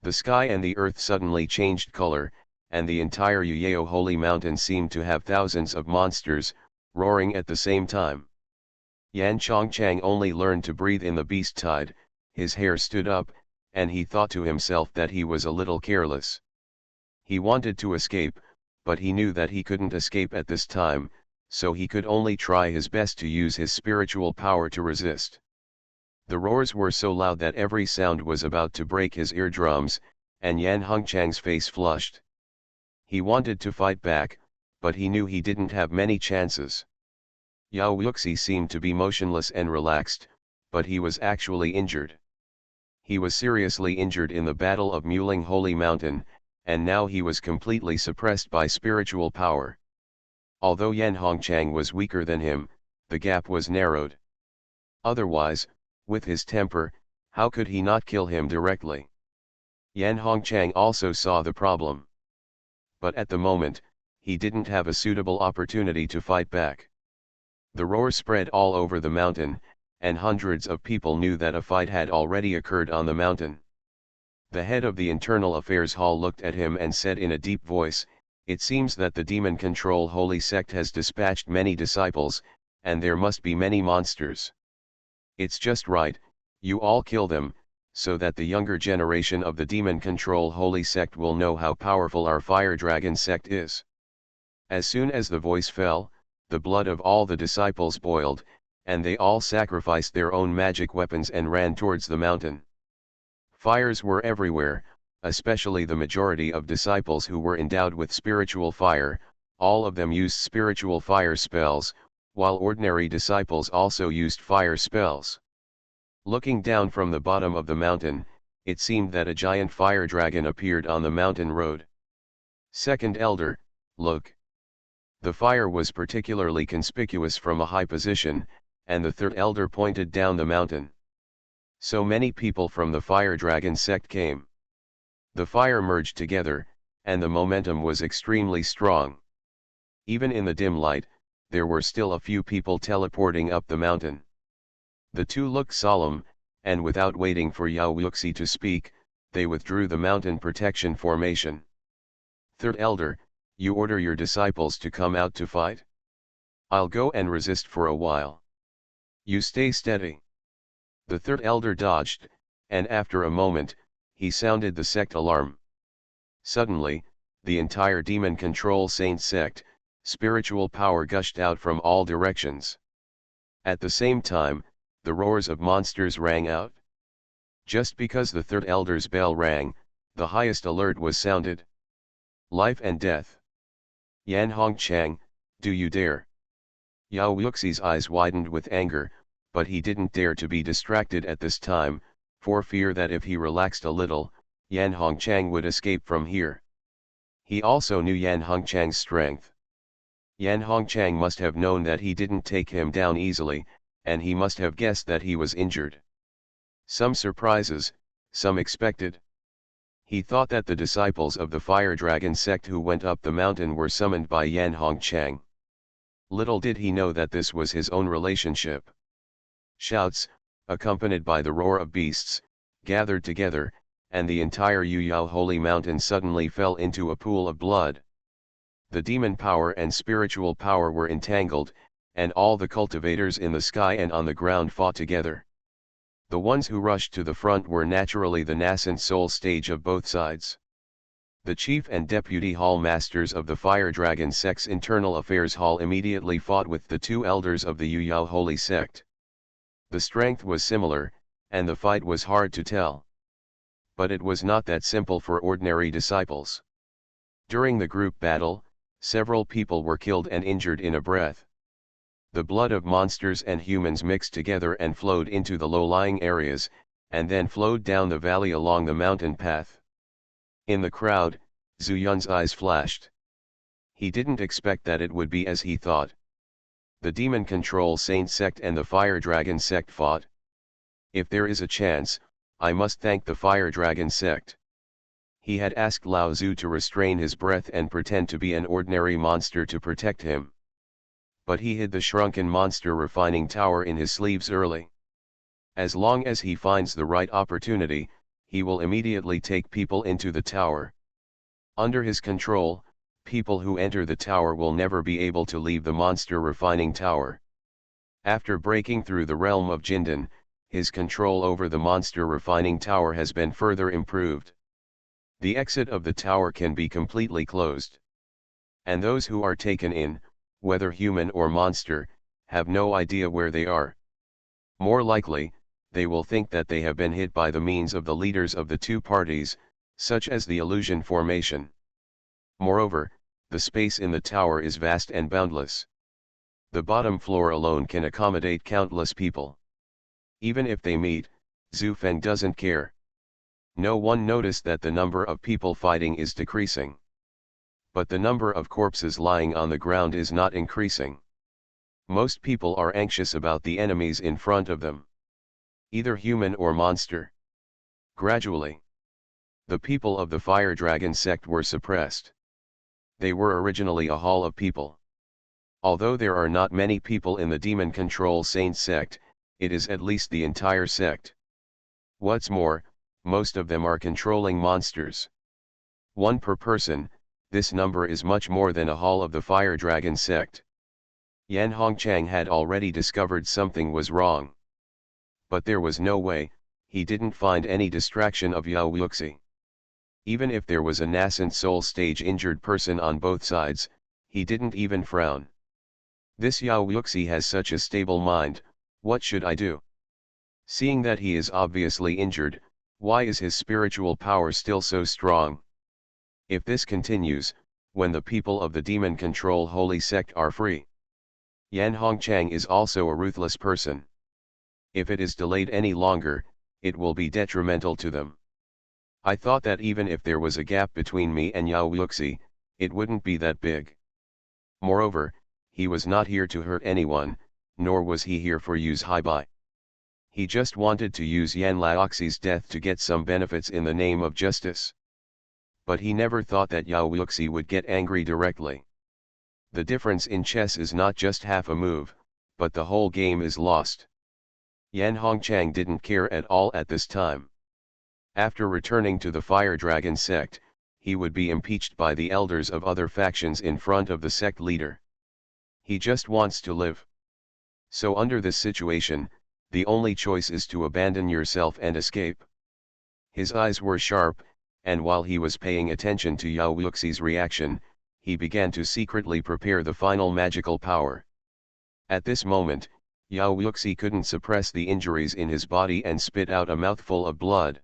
The sky and the earth suddenly changed color, and the entire Yuyao holy mountain seemed to have thousands of monsters, roaring at the same time. Yan Hongchang only learned to breathe in the beast tide, his hair stood up, and he thought to himself that he was a little careless. He wanted to escape, but he knew that he couldn't escape at this time, so he could only try his best to use his spiritual power to resist. The roars were so loud that every sound was about to break his eardrums, and Yan Hongchang's face flushed. He wanted to fight back, but he knew he didn't have many chances. Yao Wuxi seemed to be motionless and relaxed, but he was actually injured. He was seriously injured in the Battle of Muling Holy Mountain, and now he was completely suppressed by spiritual power. Although Yan Hongchang was weaker than him, the gap was narrowed. Otherwise, with his temper, how could he not kill him directly? Yan Hongchang also saw the problem. But at the moment, he didn't have a suitable opportunity to fight back. The roar spread all over the mountain, and hundreds of people knew that a fight had already occurred on the mountain. The head of the Internal Affairs Hall looked at him and said in a deep voice, "It seems that the demon control holy sect has dispatched many disciples, and there must be many monsters." It's just right, you all kill them, so that the younger generation of the demon control holy sect will know how powerful our fire dragon sect is. As soon as the voice fell, the blood of all the disciples boiled, and they all sacrificed their own magic weapons and ran towards the mountain. Fires were everywhere, especially the majority of disciples who were endowed with spiritual fire. All of them used spiritual fire spells, while ordinary disciples also used fire spells. Looking down from the bottom of the mountain, it seemed that a giant fire dragon appeared on the mountain road. Second elder, look. The fire was particularly conspicuous from a high position, and the third elder pointed down the mountain. So many people from the fire dragon sect came. The fire merged together, and the momentum was extremely strong. Even in the dim light, there were still a few people teleporting up the mountain. The two looked solemn, and without waiting for Yao Wuxi to speak, they withdrew the mountain protection formation. Third elder, you order your disciples to come out to fight? I'll go and resist for a while. You stay steady. The third elder dodged, and after a moment, he sounded the sect alarm. Suddenly, the entire demon control saint sect, spiritual power gushed out from all directions. At the same time, the roars of monsters rang out. Just because the third elder's bell rang, the highest alert was sounded. Life and death. Yan Hongchang, do you dare? Yao Wuxi's eyes widened with anger, but he didn't dare to be distracted at this time, for fear that if he relaxed a little, Yan Hongchang would escape from here. He also knew Yan Hongchang's strength. Yan Hongchang must have known that he didn't take him down easily, and he must have guessed that he was injured. Some surprises, some expected. He thought that the disciples of the fire dragon sect who went up the mountain were summoned by Yan Hongchang. Little did he know that this was his own relationship. Shouts, accompanied by the roar of beasts, gathered together, and the entire Yuyao holy mountain suddenly fell into a pool of blood. The demon power and spiritual power were entangled, and all the cultivators in the sky and on the ground fought together. The ones who rushed to the front were naturally the nascent soul stage of both sides. The chief and deputy hall masters of the fire dragon sect's internal affairs hall immediately fought with the two elders of the Yuyao holy sect. The strength was similar, and the fight was hard to tell. But it was not that simple for ordinary disciples. During the group battle, several people were killed and injured in a breath. The blood of monsters and humans mixed together and flowed into the low-lying areas, and then flowed down the valley along the mountain path. In the crowd, Zhu Yun's eyes flashed. He didn't expect that it would be as he thought. The demon control saint sect and the fire dragon sect fought. If there is a chance, I must thank the fire dragon sect. He had asked Lao Zhu to restrain his breath and pretend to be an ordinary monster to protect him. But he hid the shrunken monster refining tower in his sleeves early. As long as he finds the right opportunity, he will immediately take people into the tower. Under his control, people who enter the tower will never be able to leave the monster refining tower. After breaking through the realm of Jindan, his control over the monster refining tower has been further improved. The exit of the tower can be completely closed. And those who are taken in, whether human or monster, have no idea where they are. More likely, they will think that they have been hit by the means of the leaders of the two parties, such as the illusion formation. Moreover, the space in the tower is vast and boundless. The bottom floor alone can accommodate countless people. Even if they meet, Zhu Feng doesn't care. No one noticed that the number of people fighting is decreasing. But the number of corpses lying on the ground is not increasing. Most people are anxious about the enemies in front of them. Either human or monster. Gradually, the people of the fire dragon sect were suppressed. They were originally a hall of people. Although there are not many people in the demon control saint sect, it is at least the entire sect. What's more, most of them are controlling monsters. One per person, this number is much more than a hall of the fire dragon sect. Yan Hongchang had already discovered something was wrong. But there was no way, he didn't find any distraction of Yao Wuxi. Even if there was a nascent soul stage injured person on both sides, he didn't even frown. This Yao Wuxi has such a stable mind, what should I do? Seeing that he is obviously injured, why is his spiritual power still so strong? If this continues, when the people of the demon control holy sect are free. Yan Hongchang is also a ruthless person. If it is delayed any longer, it will be detrimental to them. I thought that even if there was a gap between me and Yao Wuxi, it wouldn't be that big. Moreover, he was not here to hurt anyone, nor was he here for Yu's Haibai. He just wanted to use Yan Laoxi's death to get some benefits in the name of justice. But he never thought that Yao Wuxi would get angry directly. The difference in chess is not just half a move, but the whole game is lost. Yan Hongchang didn't care at all at this time. After returning to the Fire Dragon sect, he would be impeached by the elders of other factions in front of the sect leader. He just wants to live. So under this situation, the only choice is to abandon yourself and escape. His eyes were sharp, and while he was paying attention to Yao Wuxi's reaction, he began to secretly prepare the final magical power. At this moment, Yao Wuxi couldn't suppress the injuries in his body and spit out a mouthful of blood.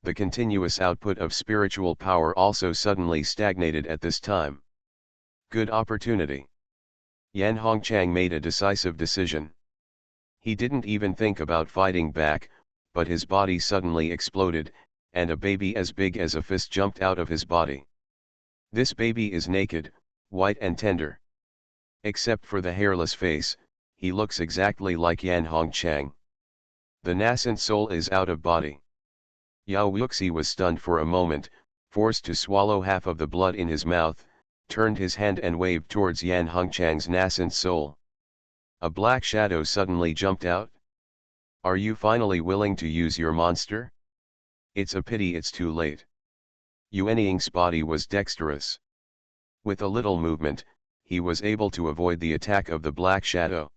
The continuous output of spiritual power also suddenly stagnated at this time. Good opportunity. Yan Hongchang made a decisive decision. He didn't even think about fighting back, but his body suddenly exploded, and a baby as big as a fist jumped out of his body. This baby is naked, white and tender. Except for the hairless face, he looks exactly like Yan Hongchang. The nascent soul is out of body. Yao Wuxi was stunned for a moment, forced to swallow half of the blood in his mouth, turned his hand and waved towards Yan Hongchang's nascent soul. A black shadow suddenly jumped out. Are you finally willing to use your monster? It's a pity it's too late. Yuanying's body was dexterous. With a little movement, he was able to avoid the attack of the black shadow.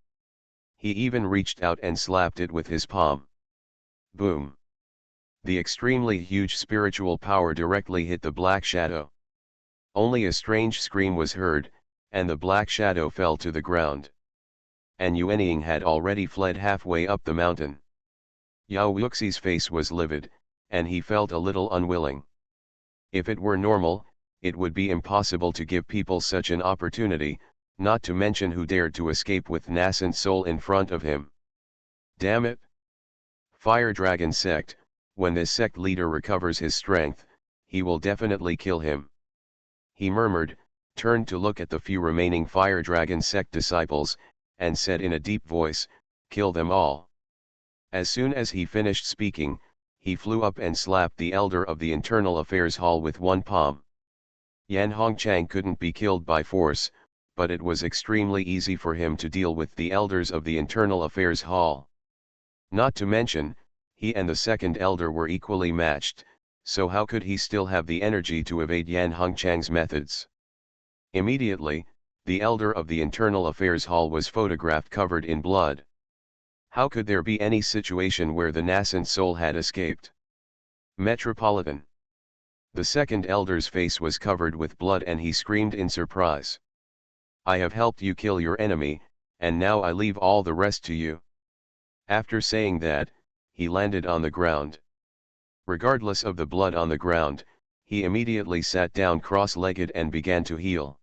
He even reached out and slapped it with his palm. Boom! The extremely huge spiritual power directly hit the black shadow. Only a strange scream was heard, and the black shadow fell to the ground. And Yuanying had already fled halfway up the mountain. Yao Wuxi's face was livid, and he felt a little unwilling. If it were normal, it would be impossible to give people such an opportunity, not to mention who dared to escape with nascent soul in front of him. Damn it! Fire Dragon sect, when this sect leader recovers his strength, he will definitely kill him. He murmured, turned to look at the few remaining Fire Dragon sect disciples, and said in a deep voice, "Kill them all." As soon as he finished speaking, he flew up and slapped the elder of the Internal Affairs Hall with one palm. Yan Hongchang couldn't be killed by force, but it was extremely easy for him to deal with the elders of the Internal Affairs Hall. Not to mention, he and the second elder were equally matched, so how could he still have the energy to evade Yan Hongchang's methods? Immediately, the elder of the Internal Affairs Hall was photographed covered in blood. How could there be any situation where the nascent soul had escaped? Metropolitan. The second elder's face was covered with blood and he screamed in surprise. I have helped you kill your enemy, and now I leave all the rest to you. After saying that, he landed on the ground. Regardless of the blood on the ground, he immediately sat down cross-legged and began to heal.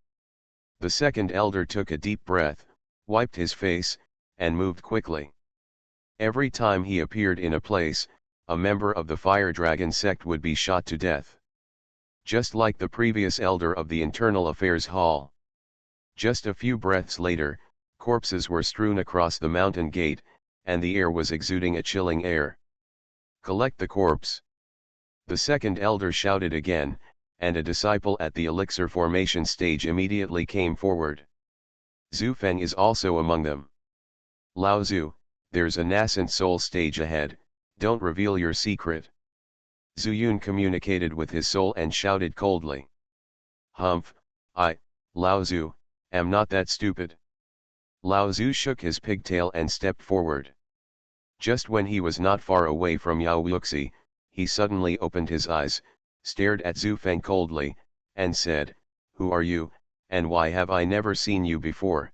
The second elder took a deep breath, wiped his face, and moved quickly. Every time he appeared in a place, a member of the Fire Dragon sect would be shot to death. Just like the previous elder of the Internal Affairs Hall. Just a few breaths later, corpses were strewn across the mountain gate, and the air was exuding a chilling air. Collect the corpse. The second elder shouted again, and a disciple at the elixir formation stage immediately came forward. Zhu Feng is also among them. Lao Zhu, there's a nascent soul stage ahead, don't reveal your secret. Zhu Yun communicated with his soul and shouted coldly. Humph, I, Lao Zhu, am not that stupid. Lao Zhu shook his pigtail and stepped forward. Just when he was not far away from Yao Yuxi, he suddenly opened his eyes, stared at Zhu Feng coldly, and said, "Who are you, and why have I never seen you before?"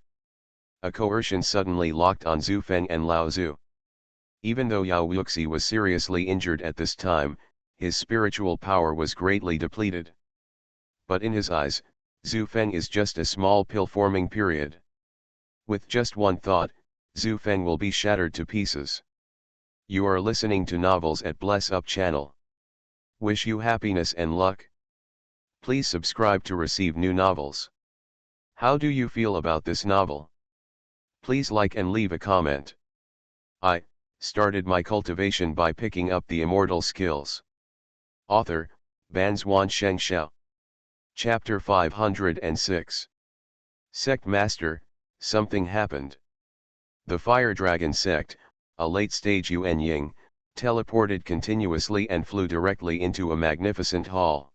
A coercion suddenly locked on Zhu Feng and Lao Zhu. Even though Yao Yuxi was seriously injured at this time, his spiritual power was greatly depleted. But in his eyes, Zhu Feng is just a small pill forming period. With just one thought, Zhu Feng will be shattered to pieces. You are listening to Novels at Bless Up channel. Wish you happiness and luck. Please subscribe to receive new novels. How do you feel about this novel? Please like and leave a comment. I started my cultivation by picking up the immortal skills. Author, Banzuan Xianxia. Chapter 506. Sect Master, something happened. The Fire Dragon Sect, a late-stage Yuan Ying, teleported continuously and flew directly into a magnificent hall.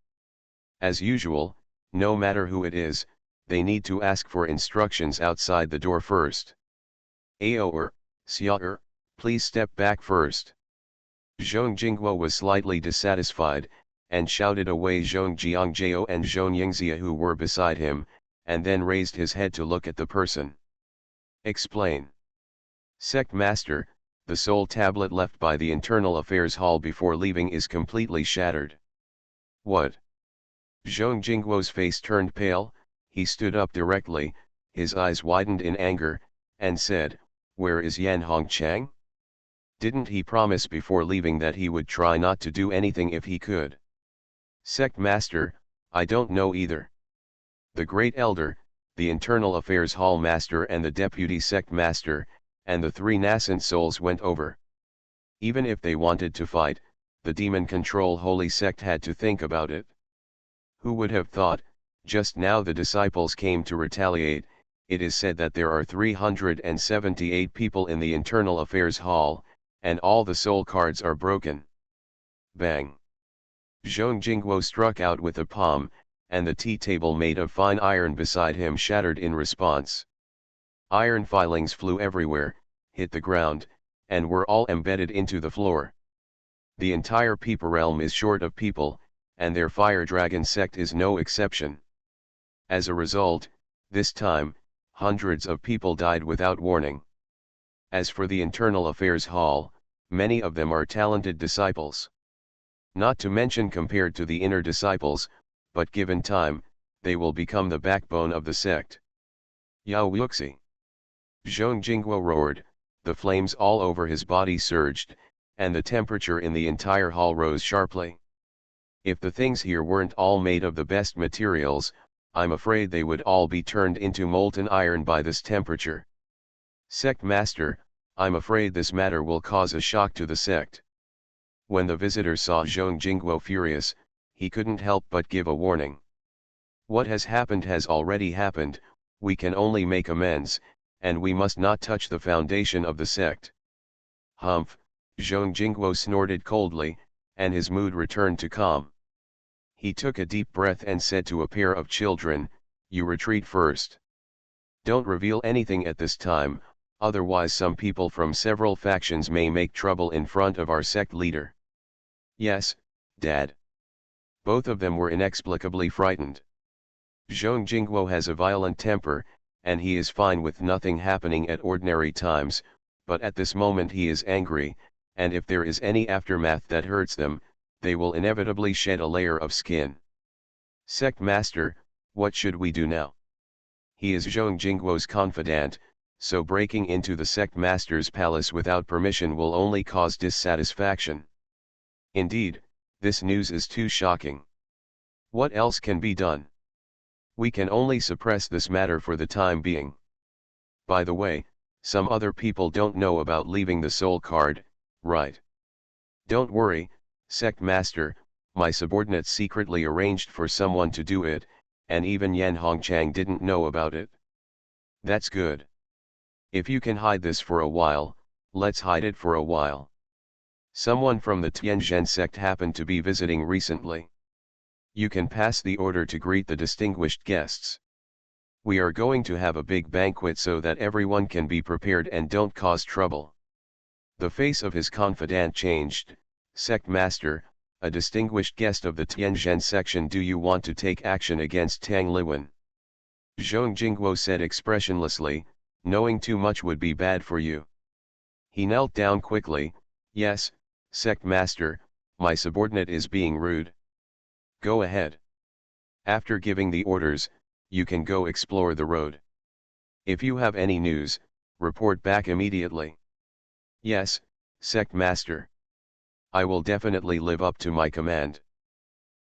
As usual, no matter who it is, they need to ask for instructions outside the door first. Aoer, Xiaoer, please step back first. Zhong Jingguo was slightly dissatisfied, and shouted away Zhong Jiangjiao and Zhong Yingxia who were beside him, and then raised his head to look at the person. Explain. Sect Master, the soul tablet left by the Internal Affairs Hall before leaving is completely shattered. What? Zhong Jingguo's face turned pale, he stood up directly, his eyes widened in anger, and said, "Where is Yan Hongchang? Didn't he promise before leaving that he would try not to do anything if he could?" Sect Master, I don't know either. The Great Elder, the Internal Affairs Hall Master and the Deputy Sect Master, and the three nascent souls went over. Even if they wanted to fight, the Demon Control Holy Sect had to think about it. Who would have thought, just now the disciples came to retaliate. It is said that there are 378 people in the Internal Affairs Hall, and all the soul cards are broken. Bang! Zhong Jingguo struck out with a palm, and the tea table made of fine iron beside him shattered in response. Iron filings flew everywhere, hit the ground, and were all embedded into the floor. The entire Peeper realm is short of people, and their Fire Dragon sect is no exception. As a result, this time, hundreds of people died without warning. As for the Internal Affairs Hall, many of them are talented disciples. Not to mention compared to the inner disciples, but given time, they will become the backbone of the sect. Yao Yuxi! Zhong Jingguo roared, the flames all over his body surged, and the temperature in the entire hall rose sharply. If the things here weren't all made of the best materials, I'm afraid they would all be turned into molten iron by this temperature. Sect Master, I'm afraid this matter will cause a shock to the sect. When the visitor saw Zhong Jingguo furious, he couldn't help but give a warning. What has already happened, we can only make amends, and we must not touch the foundation of the sect. Humph, Zhong Jingguo snorted coldly, and his mood returned to calm. He took a deep breath and said to a pair of children, "You retreat first. Don't reveal anything at this time, otherwise some people from several factions may make trouble in front of our sect leader." "Yes, Dad." Both of them were inexplicably frightened. Zhong Jingguo has a violent temper, and he is fine with nothing happening at ordinary times, but at this moment he is angry, and if there is any aftermath that hurts them, they will inevitably shed a layer of skin. "Sect Master, what should we do now?" He is Zhong Jingguo's confidant, so breaking into the Sect Master's palace without permission will only cause dissatisfaction. Indeed, this news is too shocking. What else can be done? We can only suppress this matter for the time being. By the way, some other people don't know about leaving the soul card, right? Don't worry, Sect Master, my subordinates secretly arranged for someone to do it, and even Yan Hongchang didn't know about it. That's good. If you can hide this for a while, let's hide it for a while. Someone from the Tianzhen sect happened to be visiting recently. You can pass the order to greet the distinguished guests. We are going to have a big banquet so that everyone can be prepared and don't cause trouble. The face of his confidant changed. Sect Master, a distinguished guest of the Tianzhen section, do you want to take action against Tang Liwen? Zhong Jingguo said expressionlessly, knowing too much would be bad for you. He knelt down quickly. Yes, Sect Master, my subordinate is being rude. Go ahead. After giving the orders, you can go explore the road. If you have any news, report back immediately. Yes, Sect Master. I will definitely live up to my command.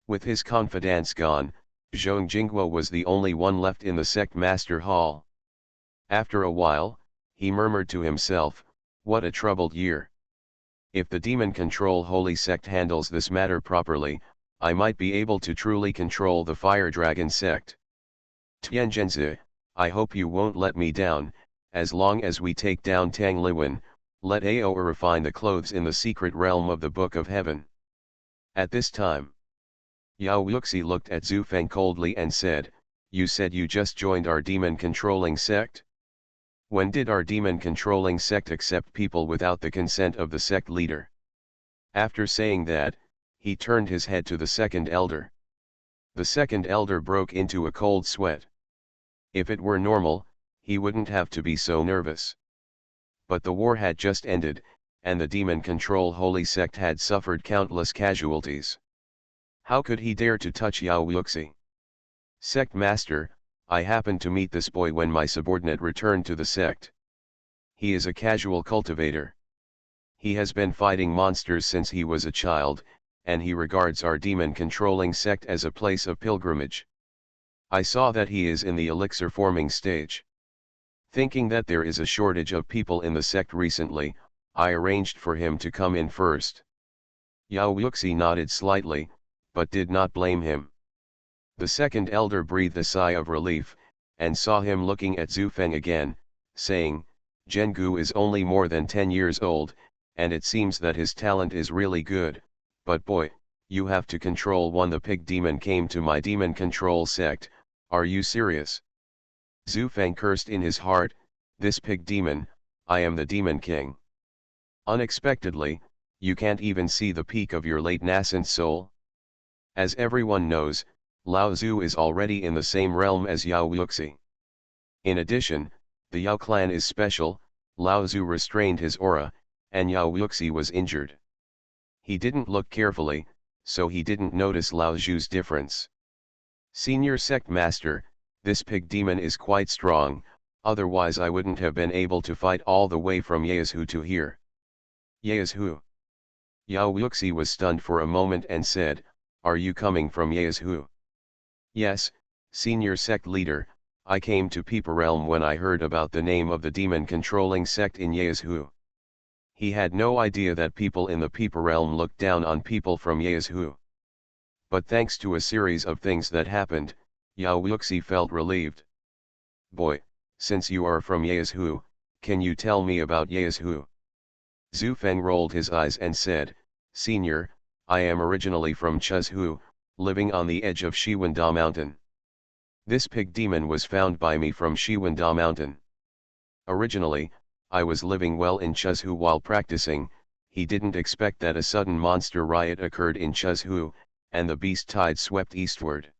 With his confidants gone, Zhong Jingguo was the only one left in the Sect Master Hall. After a while, he murmured to himself, what a troubled year. If the Demon Control Holy Sect handles this matter properly, I might be able to truly control the Fire Dragon Sect. Tianzhenzi, I hope you won't let me down. As long as we take down Tang Liwen, let Aoa refine the clothes in the secret realm of the Book of Heaven. At this time, Yao Yuxi looked at Zhu Feng coldly and said, you said you just joined our demon-controlling sect? When did our demon-controlling sect accept people without the consent of the sect leader? After saying that, he turned his head to the second elder. The second elder broke into a cold sweat. If it were normal, he wouldn't have to be so nervous. But the war had just ended, and the Demon Control Holy Sect had suffered countless casualties. How could he dare to touch Yao Yuxi? Sect Master, I happened to meet this boy when my subordinate returned to the sect. He is a casual cultivator. He has been fighting monsters since he was a child, and he regards our demon-controlling sect as a place of pilgrimage. I saw that he is in the elixir-forming stage. Thinking that there is a shortage of people in the sect recently, I arranged for him to come in first. Yao Yuxi nodded slightly, but did not blame him. The second elder breathed a sigh of relief, and saw him looking at Zhu Feng again, saying, Zhengu is only more than 10 years old, and it seems that his talent is really good, but boy, you have to control one. The pig demon came to my demon control sect, are you serious? Zhu Feng cursed in his heart, this pig demon, I am the demon king. Unexpectedly, you can't even see the peak of your late nascent soul. As everyone knows, Lao Zhu is already in the same realm as Yao Yuxi. In addition, the Yao clan is special. Lao Zhu restrained his aura, and Yao Yuxi was injured. He didn't look carefully, so he didn't notice Lao Zhu's difference. Senior Sect Master, this pig demon is quite strong, otherwise I wouldn't have been able to fight all the way from Yaezhu to here. Yaezhu? Yao Yuxi was stunned for a moment and said, are you coming from Yaezhu? Yes, Senior Sect Leader, I came to Peepa Realm when I heard about the name of the demon-controlling sect in Yaezhu. He had no idea that people in the Peepa Realm looked down on people from Yaezhu. But thanks to a series of things that happened, Yao Yuxi felt relieved. Boy, since you are from Yaezhu, can you tell me about Yaezhu? Zhu Feng rolled his eyes and said, Senior, I am originally from Chuzhu, living on the edge of Shiwanda Mountain. This pig demon was found by me from Shiwanda Mountain. Originally, I was living well in Chuzhu while practicing. He didn't expect that a sudden monster riot occurred in Chuzhu, and the beast tide swept eastward.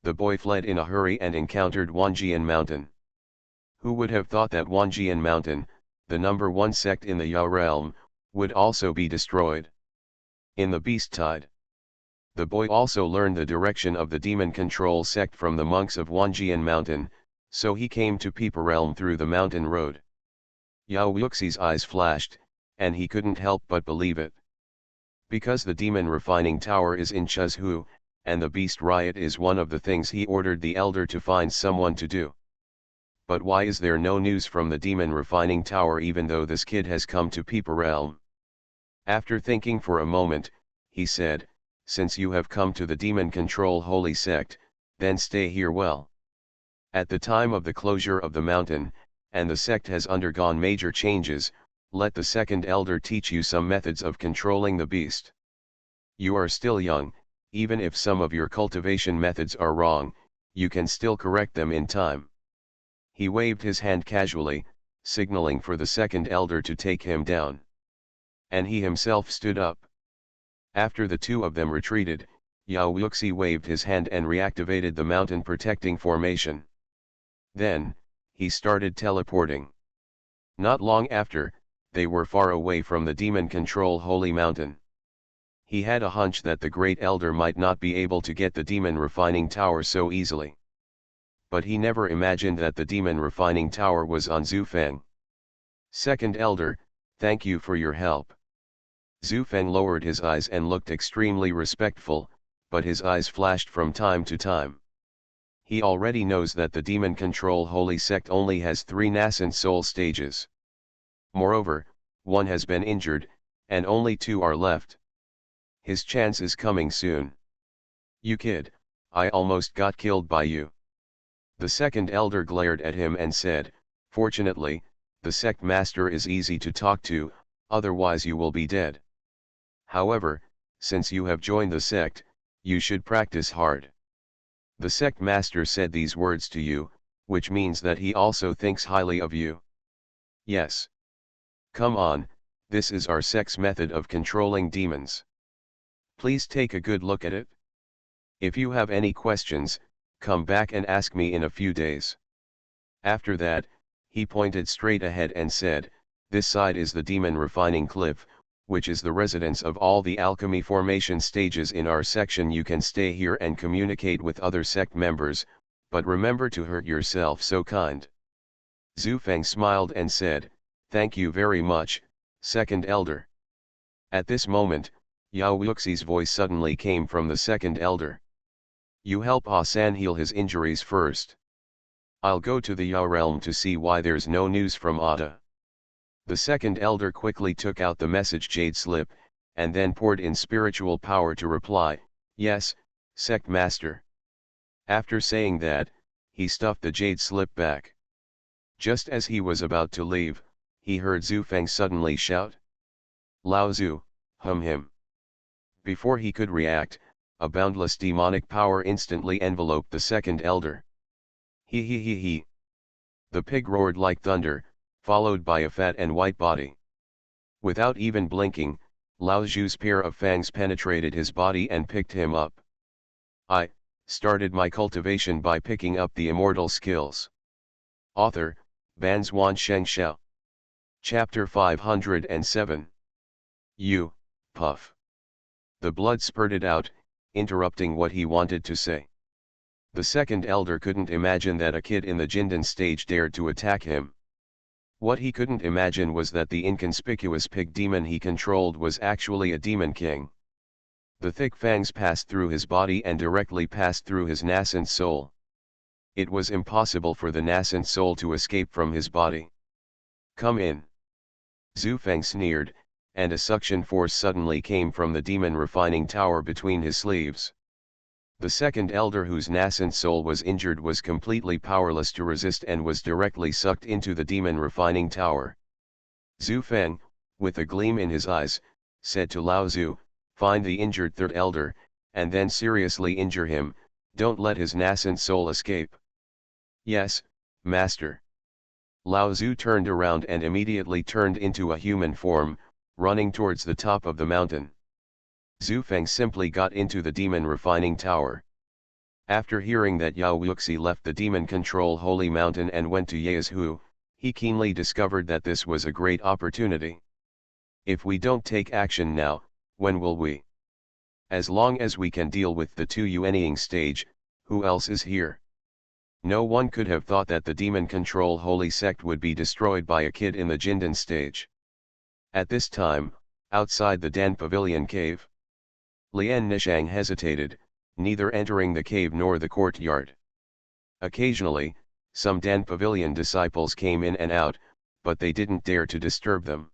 The boy fled in a hurry and encountered Wanjian Mountain. Who would have thought that Wanjian Mountain, the number one sect in the Yao realm, would also be destroyed? In the beast tide. The boy also learned the direction of the demon control sect from the monks of Wanjian Mountain, so he came to Peepa Realm through the mountain road. Yao Yuxi's eyes flashed, and he couldn't help but believe it. Because the demon refining tower is in Chuzhu, and the beast riot is one of the things he ordered the elder to find someone to do. But why is there no news from the demon refining tower even though this kid has come to Peepa Realm? After thinking for a moment, he said, since you have come to the demon control holy sect, then stay here well. At the time of the closure of the mountain, and the sect has undergone major changes, let the second elder teach you some methods of controlling the beast. You are still young, even if some of your cultivation methods are wrong, you can still correct them in time. He waved his hand casually, signaling for the second elder to take him down. and he himself stood up. After the two of them retreated, Yao Wuxi waved his hand and reactivated the mountain protecting formation. Then, he started teleporting. Not long after, they were far away from the demon control holy mountain. He had a hunch that the great elder might not be able to get the demon refining tower so easily. But he never imagined that the demon refining tower was on Zhu. Second elder, thank you for your help. Zhu lowered his eyes and looked extremely respectful, but his eyes flashed from time to time. He already knows that the demon control holy sect only has 3 nascent soul stages. Moreover, 1 has been injured, and only 2 are left. His chance is coming soon. You kid, I almost got killed by you. The second elder glared at him and said, fortunately, the sect master is easy to talk to, otherwise you will be dead. However, since you have joined the sect, you should practice hard. The sect master said these words to you, which means that he also thinks highly of you. Yes. Come on, this is our sect's method of controlling demons. Please take a good look at it. If you have any questions, come back and ask me in a few days. After that, he pointed straight ahead and said, this side is the demon refining cliff, which is the residence of all the alchemy formation stages in our section. You can stay here and communicate with other sect members, but remember to hurt yourself. So kind. Zhu smiled and said, thank you very much, second elder. At this moment, Yao Wuxi's voice suddenly came from the second elder. You help Ah-san heal his injuries first. I'll go to the Yao realm to see why there's no news from Ada. The second elder quickly took out the message jade slip, and then poured in spiritual power to reply, yes, sect master. After saying that, he stuffed the jade slip back. Just as he was about to leave, he heard Zhu suddenly shout, Lao Zhu, him. Before he could react, a boundless demonic power instantly enveloped the second elder. He. The pig roared like thunder, followed by a fat and white body. Without even blinking, Lao Zhu's pair of fangs penetrated his body and picked him up. I started my cultivation by picking up the immortal skills. Author, Banzuan Xianxia. Chapter 507. Puff. The blood spurted out, interrupting what he wanted to say. The second elder couldn't imagine that a kid in the Jindan stage dared to attack him. What he couldn't imagine was that the inconspicuous pig demon he controlled was actually a demon king. The thick fangs passed through his body and directly passed through his nascent soul. It was impossible for the nascent soul to escape from his body. Come in. Zhu sneered, and a suction force suddenly came from the demon refining tower between his sleeves. The second elder, whose nascent soul was injured, was completely powerless to resist and was directly sucked into the demon refining tower. Zhu, with a gleam in his eyes, said to Lao Zhu, find the injured third elder, and then seriously injure him, don't let his nascent soul escape. Yes, master. Lao Zhu turned around and immediately turned into a human form, running towards the top of the mountain. Zhu simply got into the demon refining tower. After hearing that Yao Wuxi left the demon control holy mountain and went to Yazhu, he keenly discovered that this was a great opportunity. If we don't take action now, when will we? As long as we can deal with the 2 Yuanying stage, who else is here? No one could have thought that the demon control holy sect would be destroyed by a kid in the Jindan stage. At this time, outside the Dan Pavilion cave, Lian Nishang hesitated, neither entering the cave nor the courtyard. Occasionally, some Dan Pavilion disciples came in and out, but they didn't dare to disturb them.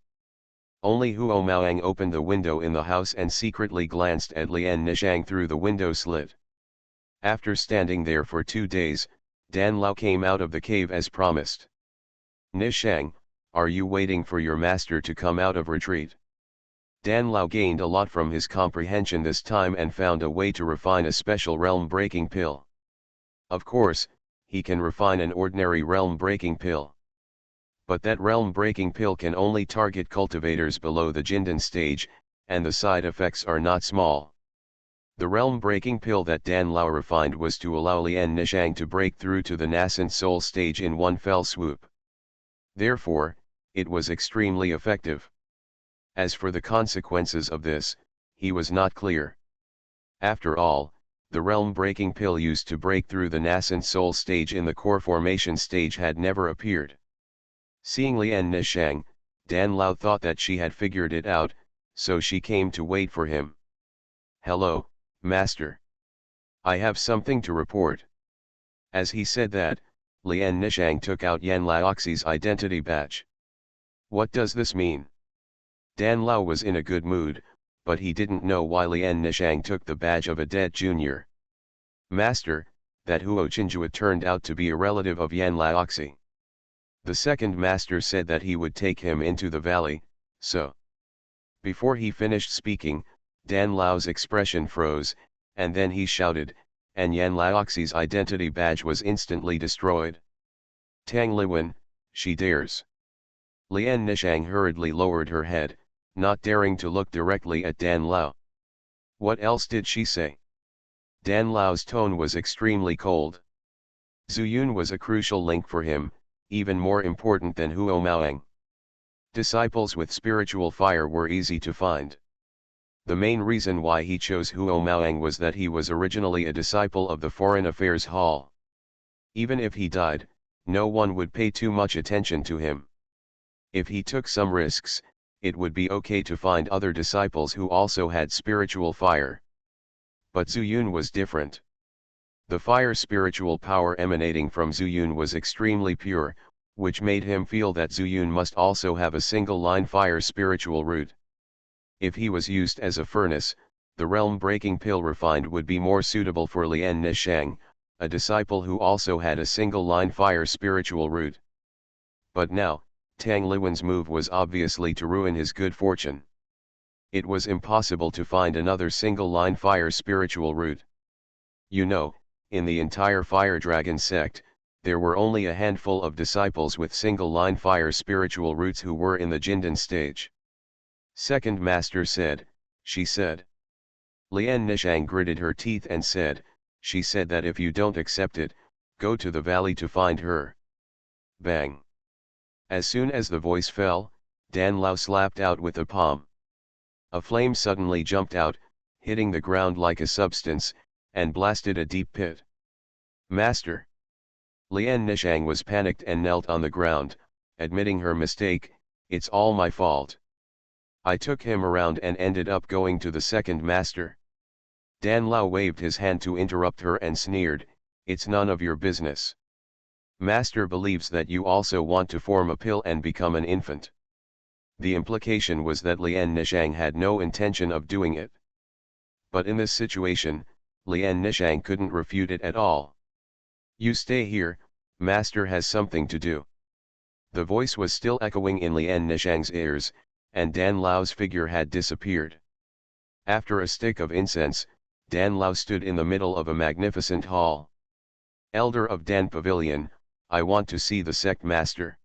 Only Huo Maoang opened the window in the house and secretly glanced at Lian Nishang through the window slit. After standing there for 2 days, Dan Lao came out of the cave as promised. Nishang, are you waiting for your master to come out of retreat? Dan Lao gained a lot from his comprehension this time and found a way to refine a special realm-breaking pill. Of course, he can refine an ordinary realm-breaking pill. But that realm-breaking pill can only target cultivators below the Jindan stage, and the side effects are not small. The realm-breaking pill that Dan Lao refined was to allow Lian Nishang to break through to the nascent soul stage in one fell swoop. Therefore, it was extremely effective. As for the consequences of this, he was not clear. After all, the realm-breaking pill used to break through the nascent soul stage in the core formation stage had never appeared. Seeing Lian Nishang, Dan Lao thought that she had figured it out, so she came to wait for him. "Hello, Master. I have something to report." As he said that, Lian Nishang took out Yan Laoxi's identity badge. What does this mean? Dan Lao was in a good mood, but he didn't know why Lian Nishang took the badge of a dead junior. "Master, that Huo Qinjue turned out to be a relative of Yan Laoxi. The second master said that he would take him into the valley, so..." Before he finished speaking, Dan Lao's expression froze, and then he shouted, and Yan Laoxi's identity badge was instantly destroyed. "Tang Liwen, she dares." Lian Nishang hurriedly lowered her head, not daring to look directly at Dan Lao. "What else did she say?" Dan Lao's tone was extremely cold. Zuyun was a crucial link for him, even more important than Huo Maoang. Disciples with spiritual fire were easy to find. The main reason why he chose Huo Maoang was that he was originally a disciple of the Foreign Affairs Hall. Even if he died, no one would pay too much attention to him. If he took some risks, it would be okay to find other disciples who also had spiritual fire. But Zuyun was different. The fire spiritual power emanating from Zuyun was extremely pure, which made him feel that Zuyun must also have a single-line fire spiritual root. If he was used as a furnace, the realm-breaking pill refined would be more suitable for Lian Nishang, a disciple who also had a single-line fire spiritual root. But now, Tang Liwen's move was obviously to ruin his good fortune. It was impossible to find another single-line fire spiritual root. You know, in the entire Fire Dragon sect, there were only a handful of disciples with single-line fire spiritual roots who were in the Jindan stage. Second master said, she said. Lian Nishang gritted her teeth and said, she said that if you don't accept it, go to the valley to find her. Bang. As soon as the voice fell, Dan Lao slapped out with a palm. A flame suddenly jumped out, hitting the ground like a substance, and blasted a deep pit. Master. Lian Nishang was panicked and knelt on the ground, admitting her mistake, it's all my fault. I took him around and ended up going to the second master. Dan Lao waved his hand to interrupt her and sneered, it's none of your business. Master believes that you also want to form a pill and become an infant. The implication was that Lian Nishang had no intention of doing it. But in this situation, Lian Nishang couldn't refute it at all. You stay here, Master has something to do. The voice was still echoing in Lian Nishang's ears, and Dan Lao's figure had disappeared. After a stick of incense, Dan Lao stood in the middle of a magnificent hall. Elder of Dan Pavilion, I want to see the sect master.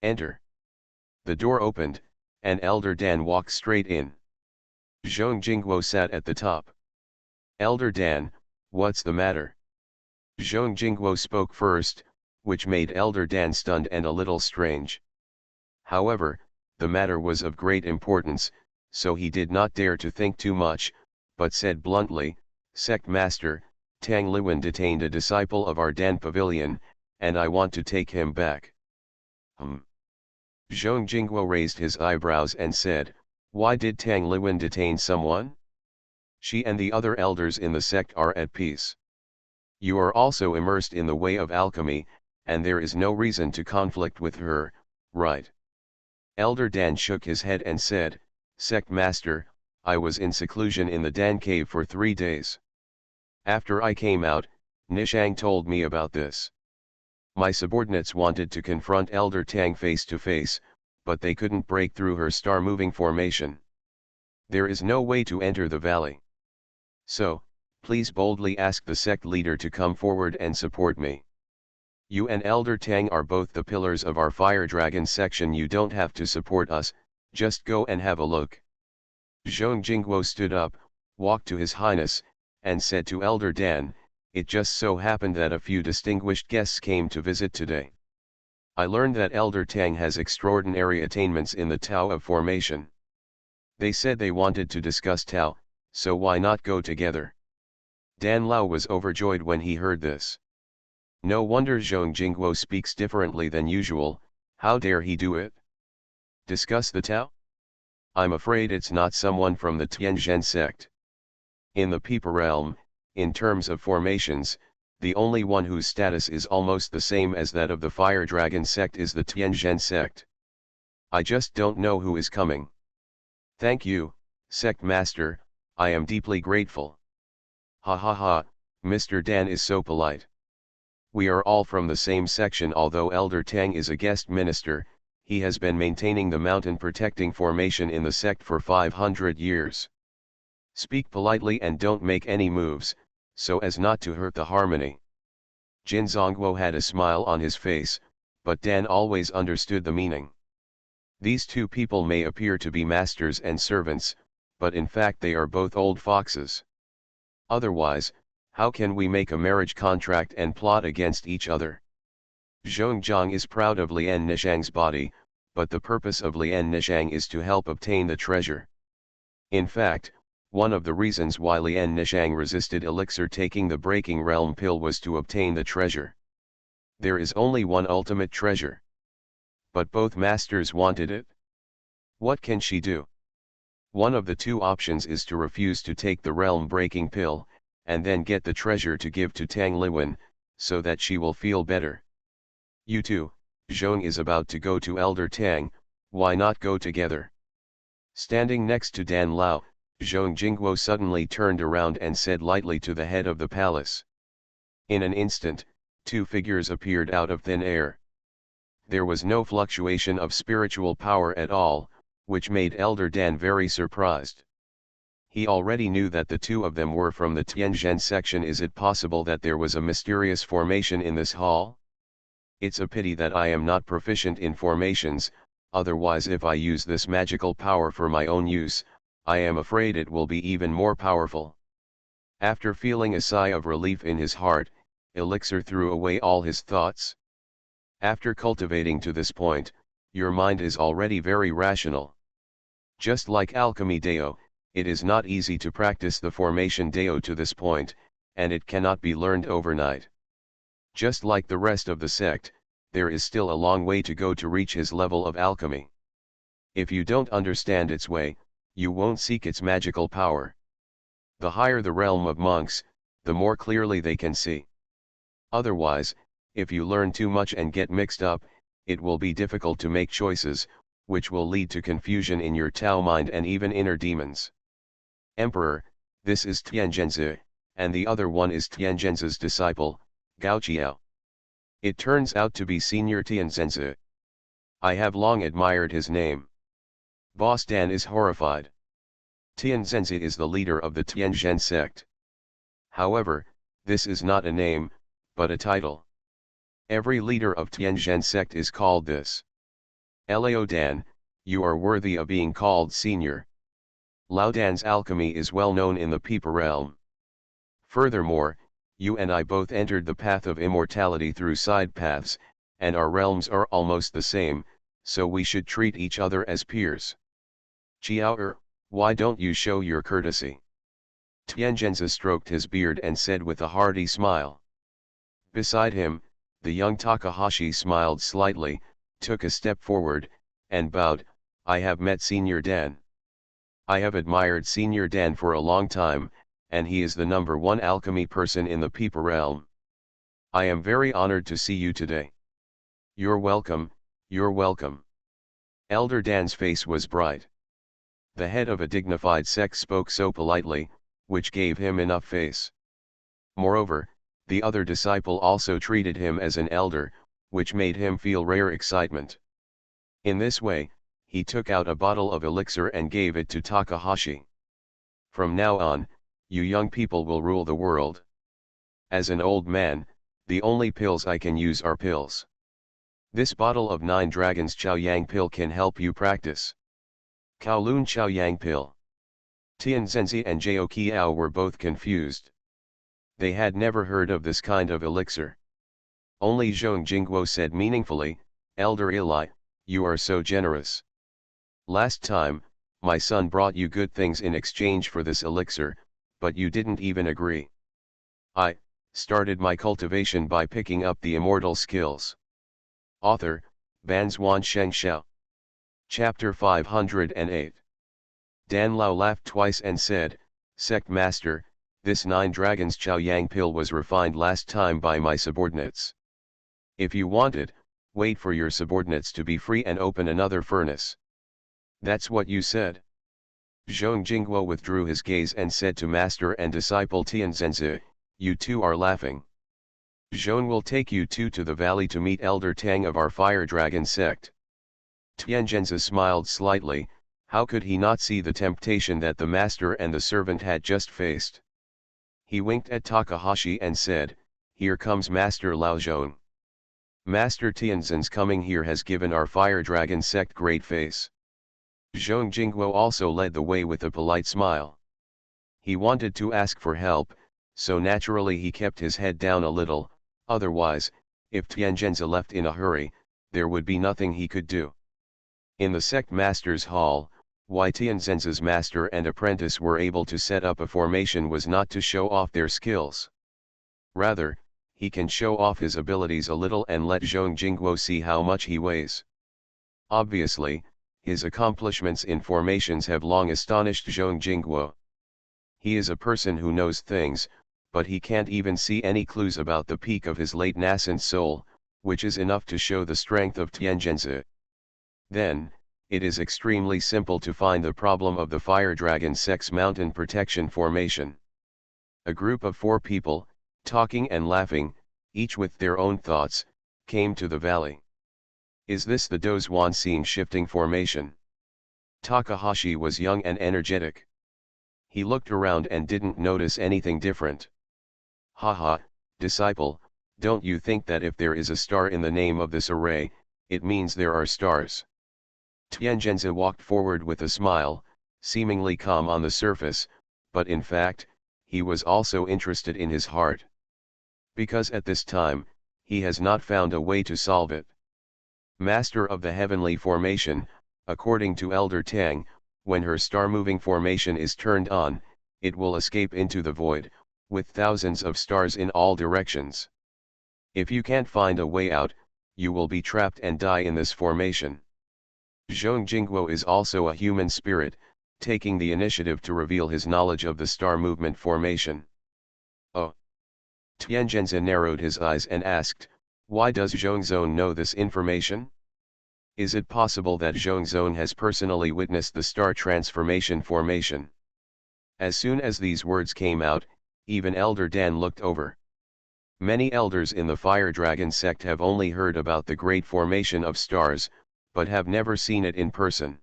Enter. The door opened, and Elder Dan walked straight in. Zhong Jingguo sat at the top. Elder Dan, what's the matter? Zhong Jingguo spoke first, which made Elder Dan stunned and a little strange. However, the matter was of great importance, so he did not dare to think too much, but said bluntly, Sect Master, Tang Liwen detained a disciple of our Dan Pavilion, and I want to take him back. Zhong Jingguo raised his eyebrows and said, why did Tang Liwen detain someone? She and the other elders in the sect are at peace. You are also immersed in the way of alchemy, and there is no reason to conflict with her, right? Elder Dan shook his head and said, Sect Master, I was in seclusion in the Dan cave for 3 days. After I came out, Nishang told me about this. My subordinates wanted to confront Elder Tang face to face, but they couldn't break through her star-moving formation. There is no way to enter the valley. So, please boldly ask the sect leader to come forward and support me. You and Elder Tang are both the pillars of our fire dragon section. You don't have to support us, just go and have a look. Zhong Jingguo stood up, walked to His Highness, and said to Elder Dan, it just so happened that a few distinguished guests came to visit today. I learned that Elder Tang has extraordinary attainments in the Tao of formation. They said they wanted to discuss Tao, so why not go together? Dan Lao was overjoyed when he heard this. No wonder Zhong Jingguo speaks differently than usual, how dare he do it? Discuss the Tao? I'm afraid it's not someone from the Tianzhen sect. In the Peeper realm, in terms of formations, the only one whose status is almost the same as that of the Fire Dragon sect is the Tianzhen sect. I just don't know who is coming. Thank you, Sect Master, I am deeply grateful. Ha ha ha, Mr. Dan is so polite. We are all from the same section. Although Elder Tang is a guest minister, he has been maintaining the mountain protecting formation in the sect for 500 years. Speak politely and don't make any moves, so as not to hurt the harmony. Jin Zongguo had a smile on his face, but Dan always understood the meaning. These two people may appear to be masters and servants, but in fact they are both old foxes. Otherwise, how can we make a marriage contract and plot against each other? Zhongjiang is proud of Lian Nishang's body, but the purpose of Lian Nishang is to help obtain the treasure. In fact, one of the reasons why Lian Nishang resisted Elixir taking the Breaking Realm pill was to obtain the treasure. There is only one ultimate treasure. But both masters wanted it. What can she do? One of the two options is to refuse to take the realm breaking pill, and then get the treasure to give to Tang Liwen, so that she will feel better. You two, Zhong is about to go to Elder Tang, why not go together? Standing next to Dan Lao, Zhong Jingguo suddenly turned around and said lightly to the head of the palace. In an instant, two figures appeared out of thin air. There was no fluctuation of spiritual power at all, which made Elder Dan very surprised. He already knew that the two of them were from the Tianzhen section. Is it possible that there was a mysterious formation in this hall? It's a pity that I am not proficient in formations, otherwise if I use this magical power for my own use, I am afraid it will be even more powerful. After feeling a sigh of relief in his heart, Elixir threw away all his thoughts. After cultivating to this point, your mind is already very rational. Just like Alchemy Deo, it is not easy to practice the formation Deo to this point, and it cannot be learned overnight. Just like the rest of the sect, there is still a long way to go to reach his level of alchemy. If you don't understand its way, you won't seek its magical power. The higher the realm of monks, the more clearly they can see. Otherwise, if you learn too much and get mixed up, it will be difficult to make choices, which will lead to confusion in your Tao mind and even inner demons. Emperor, this is Tianzhenzi, and the other one is Tianzhenzi's disciple, Gao Qiao. It turns out to be Senior Tianzhenzi. I have long admired his name. Boss Dan is horrified. Tianzhenzi is the leader of the Tianzhen sect. However, this is not a name, but a title. Every leader of Tianzhen sect is called this. Lao Dan, you are worthy of being called senior. Lao Dan's alchemy is well known in the Peeper realm. Furthermore, you and I both entered the path of immortality through side paths, and our realms are almost the same, so we should treat each other as peers. Qiao, why don't you show your courtesy? Tianzhenzi stroked his beard and said with a hearty smile. Beside him, the young Takahashi smiled slightly, took a step forward, and bowed. I have met Senior Dan. I have admired Senior Dan for a long time, and he is the #1 alchemy person in the Peeper realm. I am very honored to see you today. You're welcome, you're welcome. Elder Dan's face was bright. The head of a dignified sect spoke so politely, which gave him enough face. Moreover, the other disciple also treated him as an elder, which made him feel rare excitement. In this way, he took out a bottle of elixir and gave it to Takahashi. From now on, you young people will rule the world. As an old man, The only pills I can use are pills. This bottle of 9 Dragons Chaoyang pill can help you practice. Kowloon Chaoyang pill. Tianzhenzi and Zhao Qiao were both confused. They had never heard of this kind of elixir. Only Zhong Jingguo said meaningfully, Elder Eli, you are so generous. Last time, my son brought you good things in exchange for this elixir, but you didn't even agree. I started my cultivation by picking up the immortal skills. Author, Banzuan Xianxia. Chapter 508. Dan Lao laughed twice and said, Sect Master, this 9 Dragons Chaoyang pill was refined last time by my subordinates. If you want it, wait for your subordinates to be free and open another furnace. That's what you said. Zhong Jingguo withdrew his gaze and said to master and disciple Tianzhenzi, you two are laughing. Zhong will take you two to the valley to meet Elder Tang of our Fire Dragon sect. Tianzhenzi smiled slightly. How could he not see the temptation that the master and the servant had just faced? He winked at Takahashi and said, here comes Master Lao Zhong. Master Tianzhen's coming here has given our Fire Dragon sect great face. Zhong Jingguo also led the way with a polite smile. He wanted to ask for help, so naturally he kept his head down a little, otherwise, if Tianzhenzi left in a hurry, there would be nothing he could do. In the sect master's hall, why Tianzhenzi's master and apprentice were able to set up a formation was not to show off their skills. Rather, he can show off his abilities a little and let Zhong Jingguo see how much he weighs. Obviously, his accomplishments in formations have long astonished Zhong Jingguo. He is a person who knows things, but he can't even see any clues about the peak of his late nascent soul, which is enough to show the strength of Tianzhenzi. Then, it is extremely simple to find the problem of the Fire Dragon sect's mountain protection formation. A group of 4 people, talking and laughing, each with their own thoughts, came to the valley. Is this the Dozhuan Xing shifting formation? Takahashi was young and energetic. He looked around and didn't notice anything different. Haha, disciple, don't you think that if there is a star in the name of this array, it means there are stars? Tianzhenzi walked forward with a smile, seemingly calm on the surface, but in fact, he was also interested in his heart. Because at this time, he has not found a way to solve it. Master of the heavenly formation, according to Elder Tang, when her star-moving formation is turned on, it will escape into the void, with thousands of stars in all directions. If you can't find a way out, you will be trapped and die in this formation. Zhong Jingguo is also a human spirit, taking the initiative to reveal his knowledge of the star movement formation. Oh! Tianzhenzi narrowed his eyes and asked, why does Zhongzong know this information? Is it possible that Zhongzong has personally witnessed the star transformation formation? As soon as these words came out, even Elder Dan looked over. Many elders in the Fire Dragon sect have only heard about the great formation of stars, but have never seen it in person.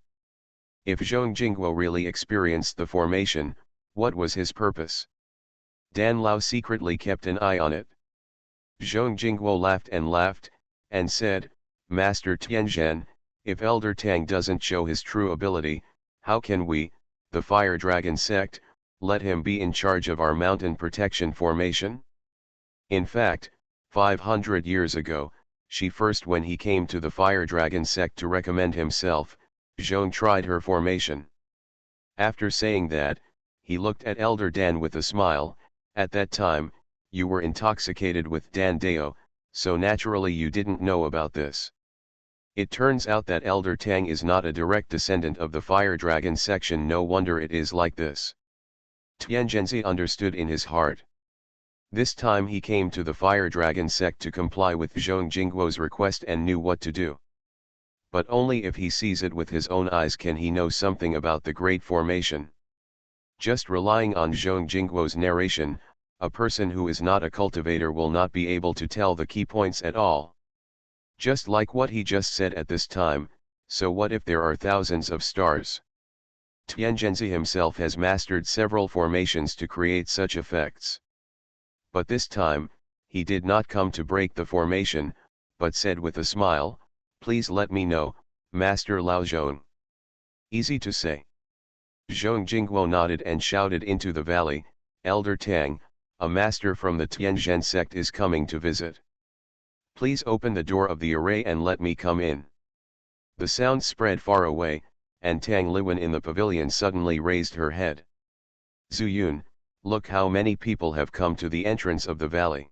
If Zhong Jingguo really experienced the formation, what was his purpose? Dan Lao secretly kept an eye on it. Zhong Jingguo laughed, and said, Master Tianzhen, if Elder Tang doesn't show his true ability, how can we, the Fire Dragon sect, let him be in charge of our mountain protection formation? In fact, 500 years ago, when he came to the Fire Dragon sect to recommend himself, Zhong tried her formation. After saying that, he looked at Elder Dan with a smile. At that time, you were intoxicated with Dan Dao, so naturally you didn't know about this. It turns out that Elder Tang is not a direct descendant of the Fire Dragon section. No wonder it is like this. Tianzhenzi understood in his heart. This time he came to the Fire Dragon sect to comply with Zhong Jingguo's request and knew what to do. But only if he sees it with his own eyes can he know something about the great formation. Just relying on Zhong Jingguo's narration, a person who is not a cultivator will not be able to tell the key points at all. Just like what he just said at this time, so what if there are thousands of stars? Tianzhenzi himself has mastered several formations to create such effects. But this time, he did not come to break the formation, but said with a smile, "Please let me know, Master Lao Zhong." Easy to say. Zhong Jingguo nodded and shouted into the valley, "Elder Tang, a master from the Tianzhen sect is coming to visit. Please open the door of the array and let me come in." The sound spread far away, and Tang Liwen in the pavilion suddenly raised her head. "Zuyun, look how many people have come to the entrance of the valley."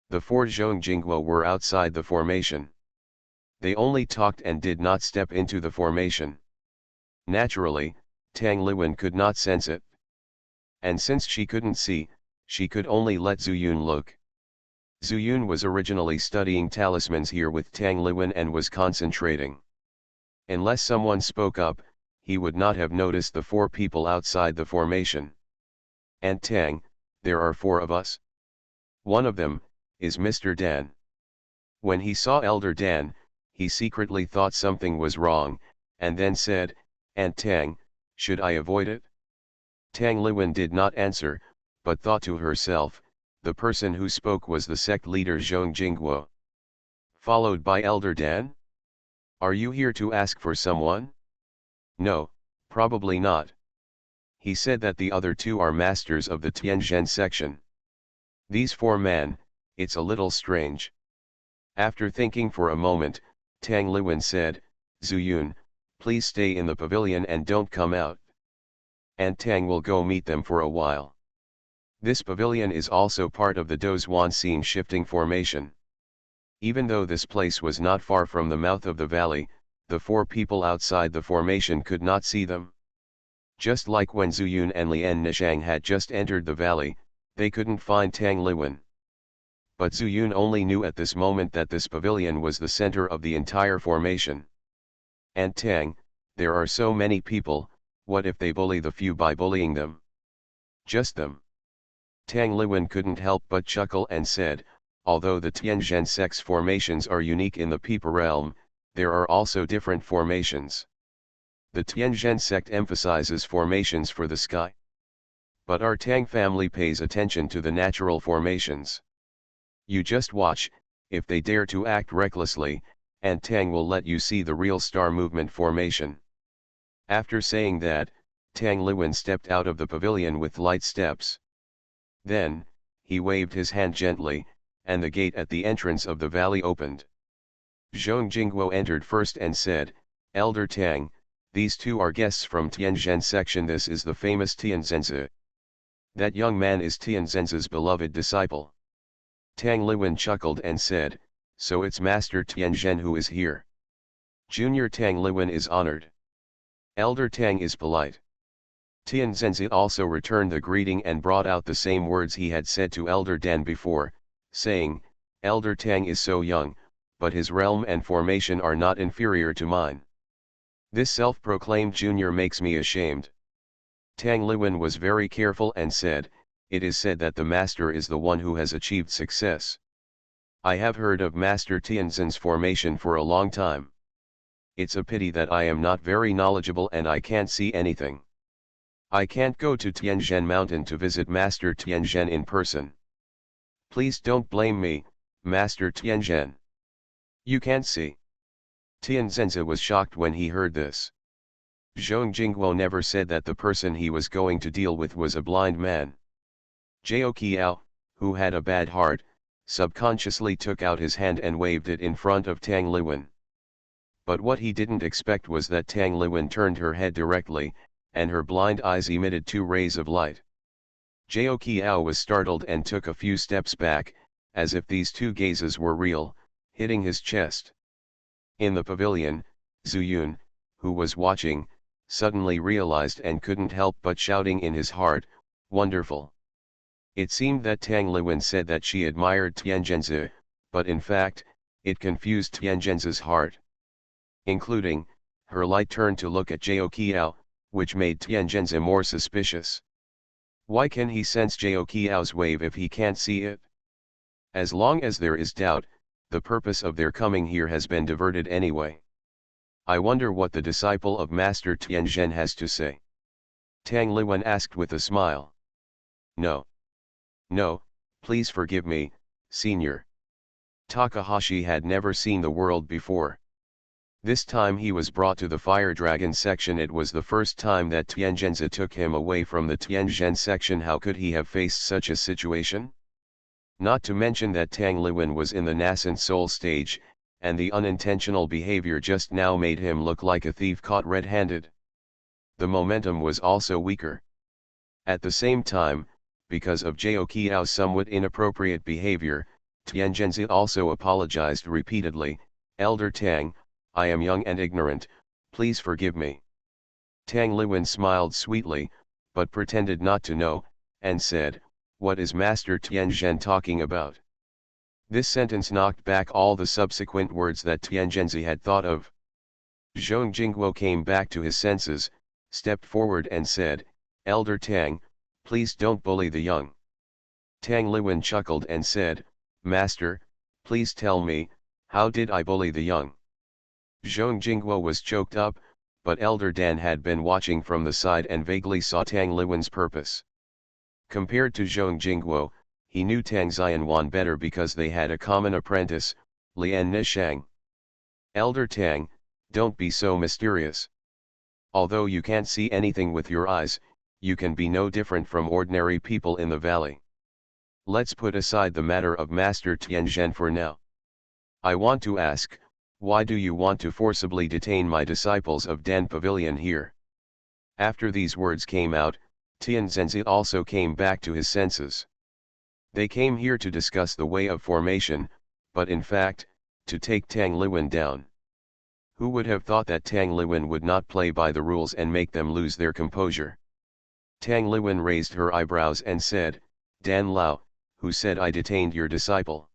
The four Zhong Jingguo were outside the formation. They only talked and did not step into the formation. Naturally, Tang Liwen could not sense it. And since she couldn't see, she could only let Zuyun look. Zuyun was originally studying talismans here with Tang Liwen and was concentrating. Unless someone spoke up, he would not have noticed the four people outside the formation. "And Tang, there are four of us. One of them is Mr. Dan." When he saw Elder Dan, he secretly thought something was wrong, and then said, "And Tang, should I avoid it?" Tang Liwen did not answer, but thought to herself, the person who spoke was the sect leader Zhong Jingguo. Followed by Elder Dan? "Are you here to ask for someone?" "No, probably not. He said that the other two are masters of the Tianzhen section. These four men, it's a little strange." After thinking for a moment, Tang Liwen said, "Zuyun, please stay in the pavilion and don't come out. And Tang will go meet them for a while. This pavilion is also part of the Dozhuan scene shifting formation." Even though this place was not far from the mouth of the valley, the four people outside the formation could not see them. Just like when Zuyun and Lian Nishang had just entered the valley, they couldn't find Tang Liwen. But Zuyun only knew at this moment that this pavilion was the center of the entire formation. "And Tang, there are so many people, what if they bully the few by bullying them? Just them?" Tang Liwen couldn't help but chuckle and said, "Although the Tianzhen sect's formations are unique in the Peepa realm, there are also different formations. The Tianzhen sect emphasizes formations for the sky. But our Tang family pays attention to the natural formations. You just watch, if they dare to act recklessly, and Tang will let you see the real star movement formation." After saying that, Tang Liwen stepped out of the pavilion with light steps. Then, he waved his hand gently, and the gate at the entrance of the valley opened. Zhong Jingguo entered first and said, "Elder Tang, these two are guests from Tianzhen section. This is the famous Tianzhenzi. That young man is Tianzhenzi's beloved disciple." Tang Liwen chuckled and said, "So it's Master Tianzhen who is here." Junior Tang Liwen is honored. Elder Tang is polite. Tianzhenzi also returned the greeting and brought out the same words he had said to Elder Dan before, saying, "Elder Tang is so young, but his realm and formation are not inferior to mine. This self-proclaimed junior makes me ashamed." Tang Liwen was very careful and said, "It is said that the master is the one who has achieved success. I have heard of Master Tianzhen's formation for a long time. It's a pity that I am not very knowledgeable and I can't see anything. I can't go to Tianzhen Mountain to visit Master Tianzhen in person. Please don't blame me, Master Tianzhen. You can't see." Tianzhenzi was shocked when he heard this. Zhong Jingguo never said that the person he was going to deal with was a blind man. Jiao Qiao, who had a bad heart, subconsciously took out his hand and waved it in front of Tang Liwen. But what he didn't expect was that Tang Liwen turned her head directly, and her blind eyes emitted two rays of light. Jiao Qiao was startled and took a few steps back, as if these two gazes were real, hitting his chest. In the pavilion, Zuyun, who was watching, suddenly realized and couldn't help but shouting in his heart, "Wonderful!" It seemed that Tang Liwen said that she admired Tianzhenzi, but in fact, it confused Tianzhenzi's heart. Including, her light turned to look at Jiao Qiao, which made Tianzhenzi more suspicious. Why can he sense Jiao Qiao's wave if he can't see it? As long as there is doubt, the purpose of their coming here has been diverted anyway. I wonder what the disciple of Master Tianzhen has to say. Tang Liwen asked with a smile. "No. No, please forgive me, Senior. Takahashi had never seen the world before. This time he was brought to the Fire Dragon section. It was the first time that Tianzhenzi took him away from the Tianzhen section. How could he have faced such a situation? Not to mention that Tang Liwen was in the nascent soul stage, and the unintentional behavior just now made him look like a thief caught red-handed. The momentum was also weaker. At the same time, because of Zhao Qiao's somewhat inappropriate behavior, Tianzhenzi also apologized repeatedly. "Elder Tang, I am young and ignorant, please forgive me." Tang Liwen smiled sweetly, but pretended not to know, and said, "What is Master Tianzhen talking about?" This sentence knocked back all the subsequent words that Tianzhenzi had thought of. Zhong Jingguo came back to his senses, stepped forward and said, "Elder Tang, please don't bully the young." Tang Liwen chuckled and said, "Master, please tell me, how did I bully the young?" Zhong Jingguo was choked up, but Elder Dan had been watching from the side and vaguely saw Tang Liwen's purpose. Compared to Zhong Jingguo, he knew Tang Xianwan better because they had a common apprentice, Lian Nishang. "Elder Tang, don't be so mysterious. Although you can't see anything with your eyes, you can be no different from ordinary people in the valley. Let's put aside the matter of Master Tianzhen for now. I want to ask, why do you want to forcibly detain my disciples of Dan Pavilion here?" After these words came out, Tianzhenzi also came back to his senses. They came here to discuss the way of formation, but in fact, to take Tang Liwen down. Who would have thought that Tang Liwen would not play by the rules and make them lose their composure? Tang Liwen raised her eyebrows and said, "Dan Lao, who said I detained your disciple?"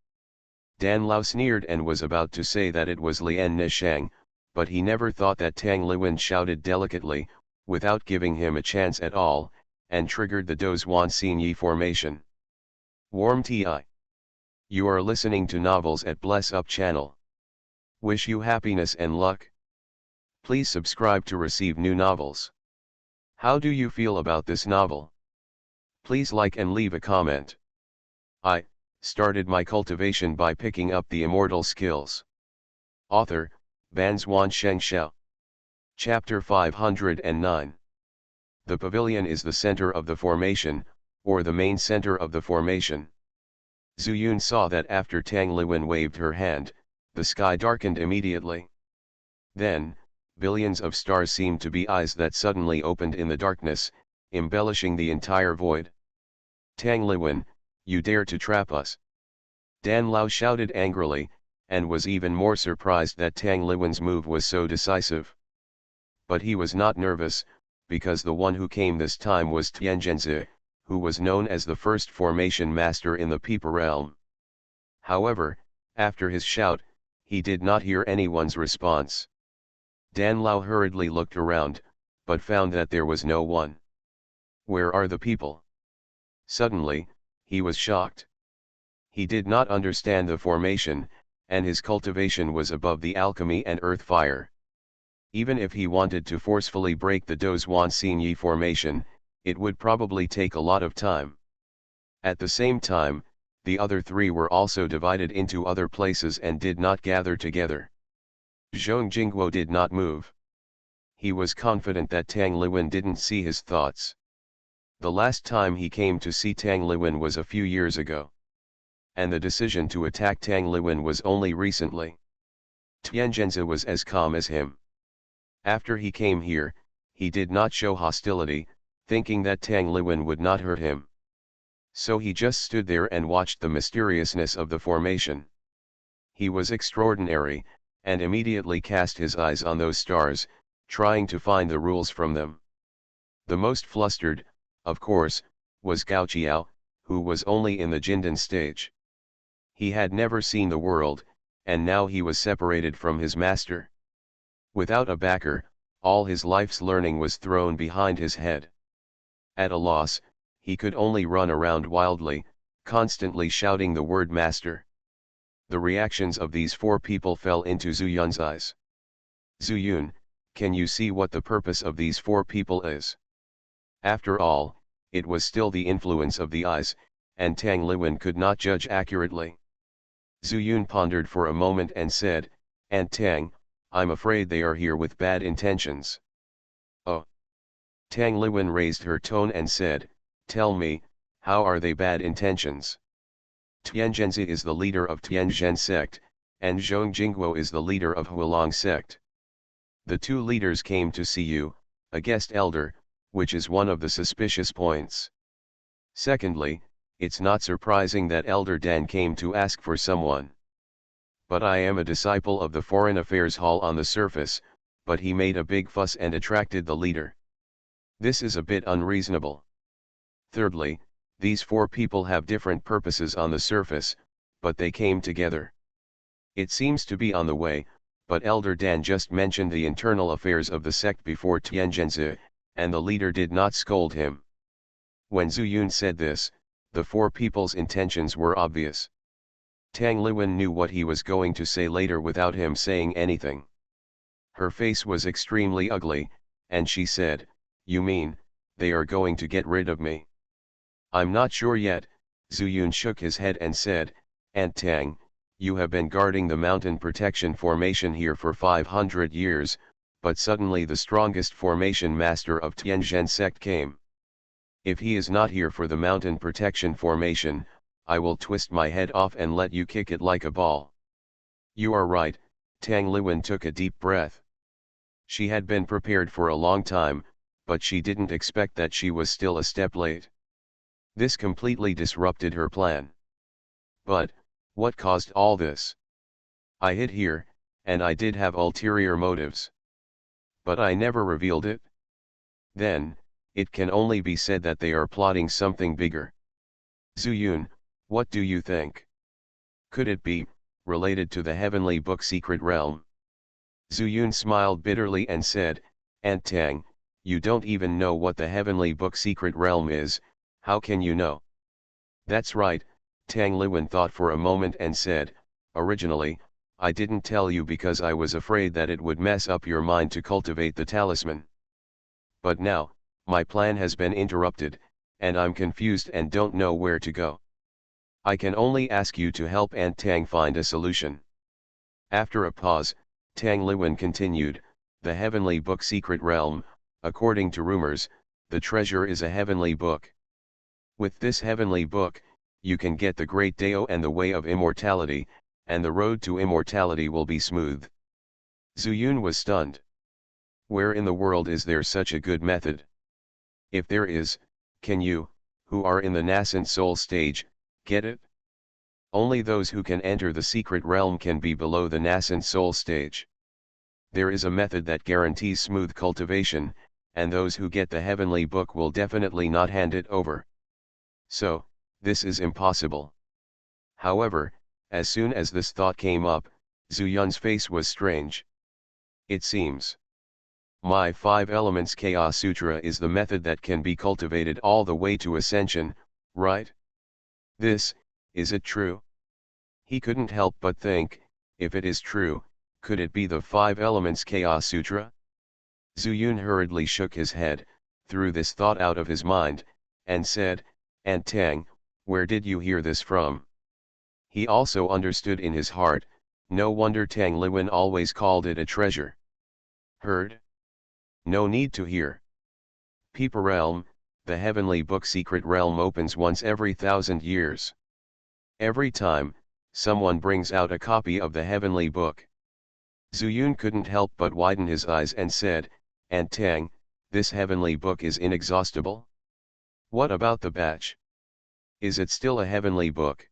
Dan Lao sneered and was about to say that it was Lian Nishang, but he never thought that Tang Liwen shouted delicately, without giving him a chance at all, and triggered the Dozhuan Xinyi formation. Warm Ti. You are listening to Novels at Bless Up channel. Wish you happiness and luck. Please subscribe to receive new novels. How do you feel about this novel? Please like and leave a comment. I started my cultivation by picking up the immortal skills. Author, Banzhuan Xianxia. Chapter 509. The pavilion is the center of the formation, or the main center of the formation. Zuyun saw that after Tang Liwen waved her hand, the sky darkened immediately. Then, billions of stars seemed to be eyes that suddenly opened in the darkness, embellishing the entire void. "Tang Liwen, you dare to trap us!" Dan Lao shouted angrily, and was even more surprised that Tang Liwen's move was so decisive. But he was not nervous, because the one who came this time was Tianzhenzi, who was known as the first formation master in the Peeper realm. However, after his shout, he did not hear anyone's response. Dan Lao hurriedly looked around, but found that there was no one. Where are the people? Suddenly, he was shocked. He did not understand the formation, and his cultivation was above the alchemy and earth fire. Even if he wanted to forcefully break the Dozhuan Xinyi formation, it would probably take a lot of time. At the same time, the other three were also divided into other places and did not gather together. Zhong Jingguo did not move. He was confident that Tang Liwen didn't see his thoughts. The last time he came to see Tang Liwen was a few years ago. And the decision to attack Tang Liwen was only recently. Tianzhenzi was as calm as him. After he came here, he did not show hostility, thinking that Tang Liwen would not hurt him. So he just stood there and watched the mysteriousness of the formation. He was extraordinary, and immediately cast his eyes on those stars, trying to find the rules from them. The most flustered, of course, was Gao Qiao, who was only in the Jindan stage. He had never seen the world, and now he was separated from his master. Without a backer, all his life's learning was thrown behind his head. At a loss, he could only run around wildly, constantly shouting the word master. The reactions of these four people fell into Zuyun's eyes. "Zuyun, can you see what the purpose of these four people is?" After all, it was still the influence of the eyes, and Tang Liwen could not judge accurately. Zuyun pondered for a moment and said, Aunt Tang, I'm afraid they are here with bad intentions. Oh. Tang Liwen raised her tone and said, Tell me, how are they bad intentions? Tianzhenzi is the leader of Tianzhen sect, and Zhong Jingguo is the leader of Hualong sect. The two leaders came to see you, a guest elder, which is one of the suspicious points. Secondly, it's not surprising that Elder Dan came to ask for someone. But I am a disciple of the Foreign Affairs Hall on the surface, but he made a big fuss and attracted the leader. This is a bit unreasonable. Thirdly, these four people have different purposes on the surface, but they came together. It seems to be on the way, but Elder Dan just mentioned the internal affairs of the sect before Tianzhenzi, and the leader did not scold him. When Zuyun said this, the four people's intentions were obvious. Tang Liwen knew what he was going to say later without him saying anything. Her face was extremely ugly, and she said, You mean, they are going to get rid of me? I'm not sure yet. Zuyun shook his head and said, Aunt Tang, you have been guarding the mountain protection formation here for 500 years, but suddenly the strongest formation master of Tianzhen sect came. If he is not here for the mountain protection formation, I will twist my head off and let you kick it like a ball. You are right. Tang Liwen took a deep breath. She had been prepared for a long time, but she didn't expect that she was still a step late. This completely disrupted her plan. But, what caused all this? I hid here, and I did have ulterior motives. But I never revealed it. Then, it can only be said that they are plotting something bigger. Zuyun, what do you think? Could it be related to the Heavenly Book Secret Realm? Zuyun smiled bitterly and said, Aunt Tang, you don't even know what the Heavenly Book Secret Realm is, how can you know? That's right, Tang Liwen thought for a moment and said, Originally, I didn't tell you because I was afraid that it would mess up your mind to cultivate the talisman. But now, my plan has been interrupted, and I'm confused and don't know where to go. I can only ask you to help Aunt Tang find a solution. After a pause, Tang Liwen continued, the Heavenly Book Secret Realm, according to rumors, the treasure is a heavenly book. With this heavenly book, you can get the Great Dao and the way of immortality, and the road to immortality will be smooth. Zuyun was stunned. Where in the world is there such a good method? If there is, can you, who are in the nascent soul stage, get it? Only those who can enter the secret realm can be below the nascent soul stage. There is a method that guarantees smooth cultivation, and those who get the heavenly book will definitely not hand it over. So, this is impossible. However, as soon as this thought came up, Zuyun's face was strange. It seems. My 5 Elements Chaos Sutra is the method that can be cultivated all the way to ascension, right? This, is it true? He couldn't help but think, if it is true, could it be the 5 Elements Chaos Sutra? Zuyun hurriedly shook his head, threw this thought out of his mind, and said, Aunt Tang, where did you hear this from? He also understood in his heart, no wonder Tang Liwen always called it a treasure. Heard? No need to hear. Peep Realm, the heavenly book secret realm opens once every 1,000 years. Every time, someone brings out a copy of the heavenly book. Zuyun couldn't help but widen his eyes and said, Aunt Tang, this heavenly book is inexhaustible? What about the batch? Is it still a heavenly book?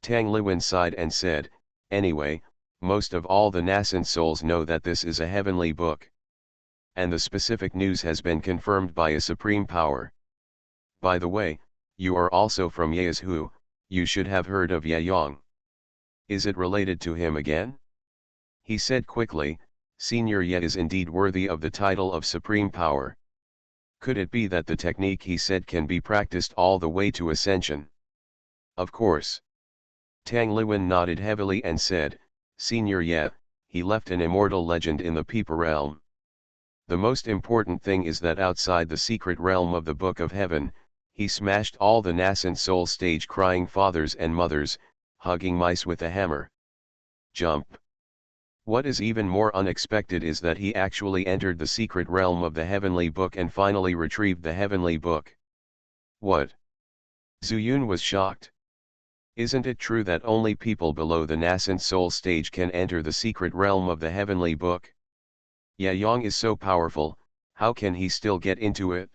Tang Liwen sighed and said, Anyway, most of all the nascent souls know that this is a heavenly book. And the specific news has been confirmed by a supreme power. By the way, you are also from Yeazhu, you should have heard of Yayong. Is it related to him again? He said quickly, Senior Ye is indeed worthy of the title of supreme power. Could it be that the technique he said can be practiced all the way to ascension? Of course. Tang Liwen nodded heavily and said, Senior Ye, he left an immortal legend in the Peepa realm. The most important thing is that outside the secret realm of the Book of Heaven, he smashed all the nascent soul stage crying fathers and mothers, hugging mice with a hammer. Jump. What is even more unexpected is that he actually entered the secret realm of the heavenly book and finally retrieved the heavenly book. What? Zuyun was shocked. Isn't it true that only people below the nascent soul stage can enter the secret realm of the heavenly book? Yang is so powerful, how can he still get into it?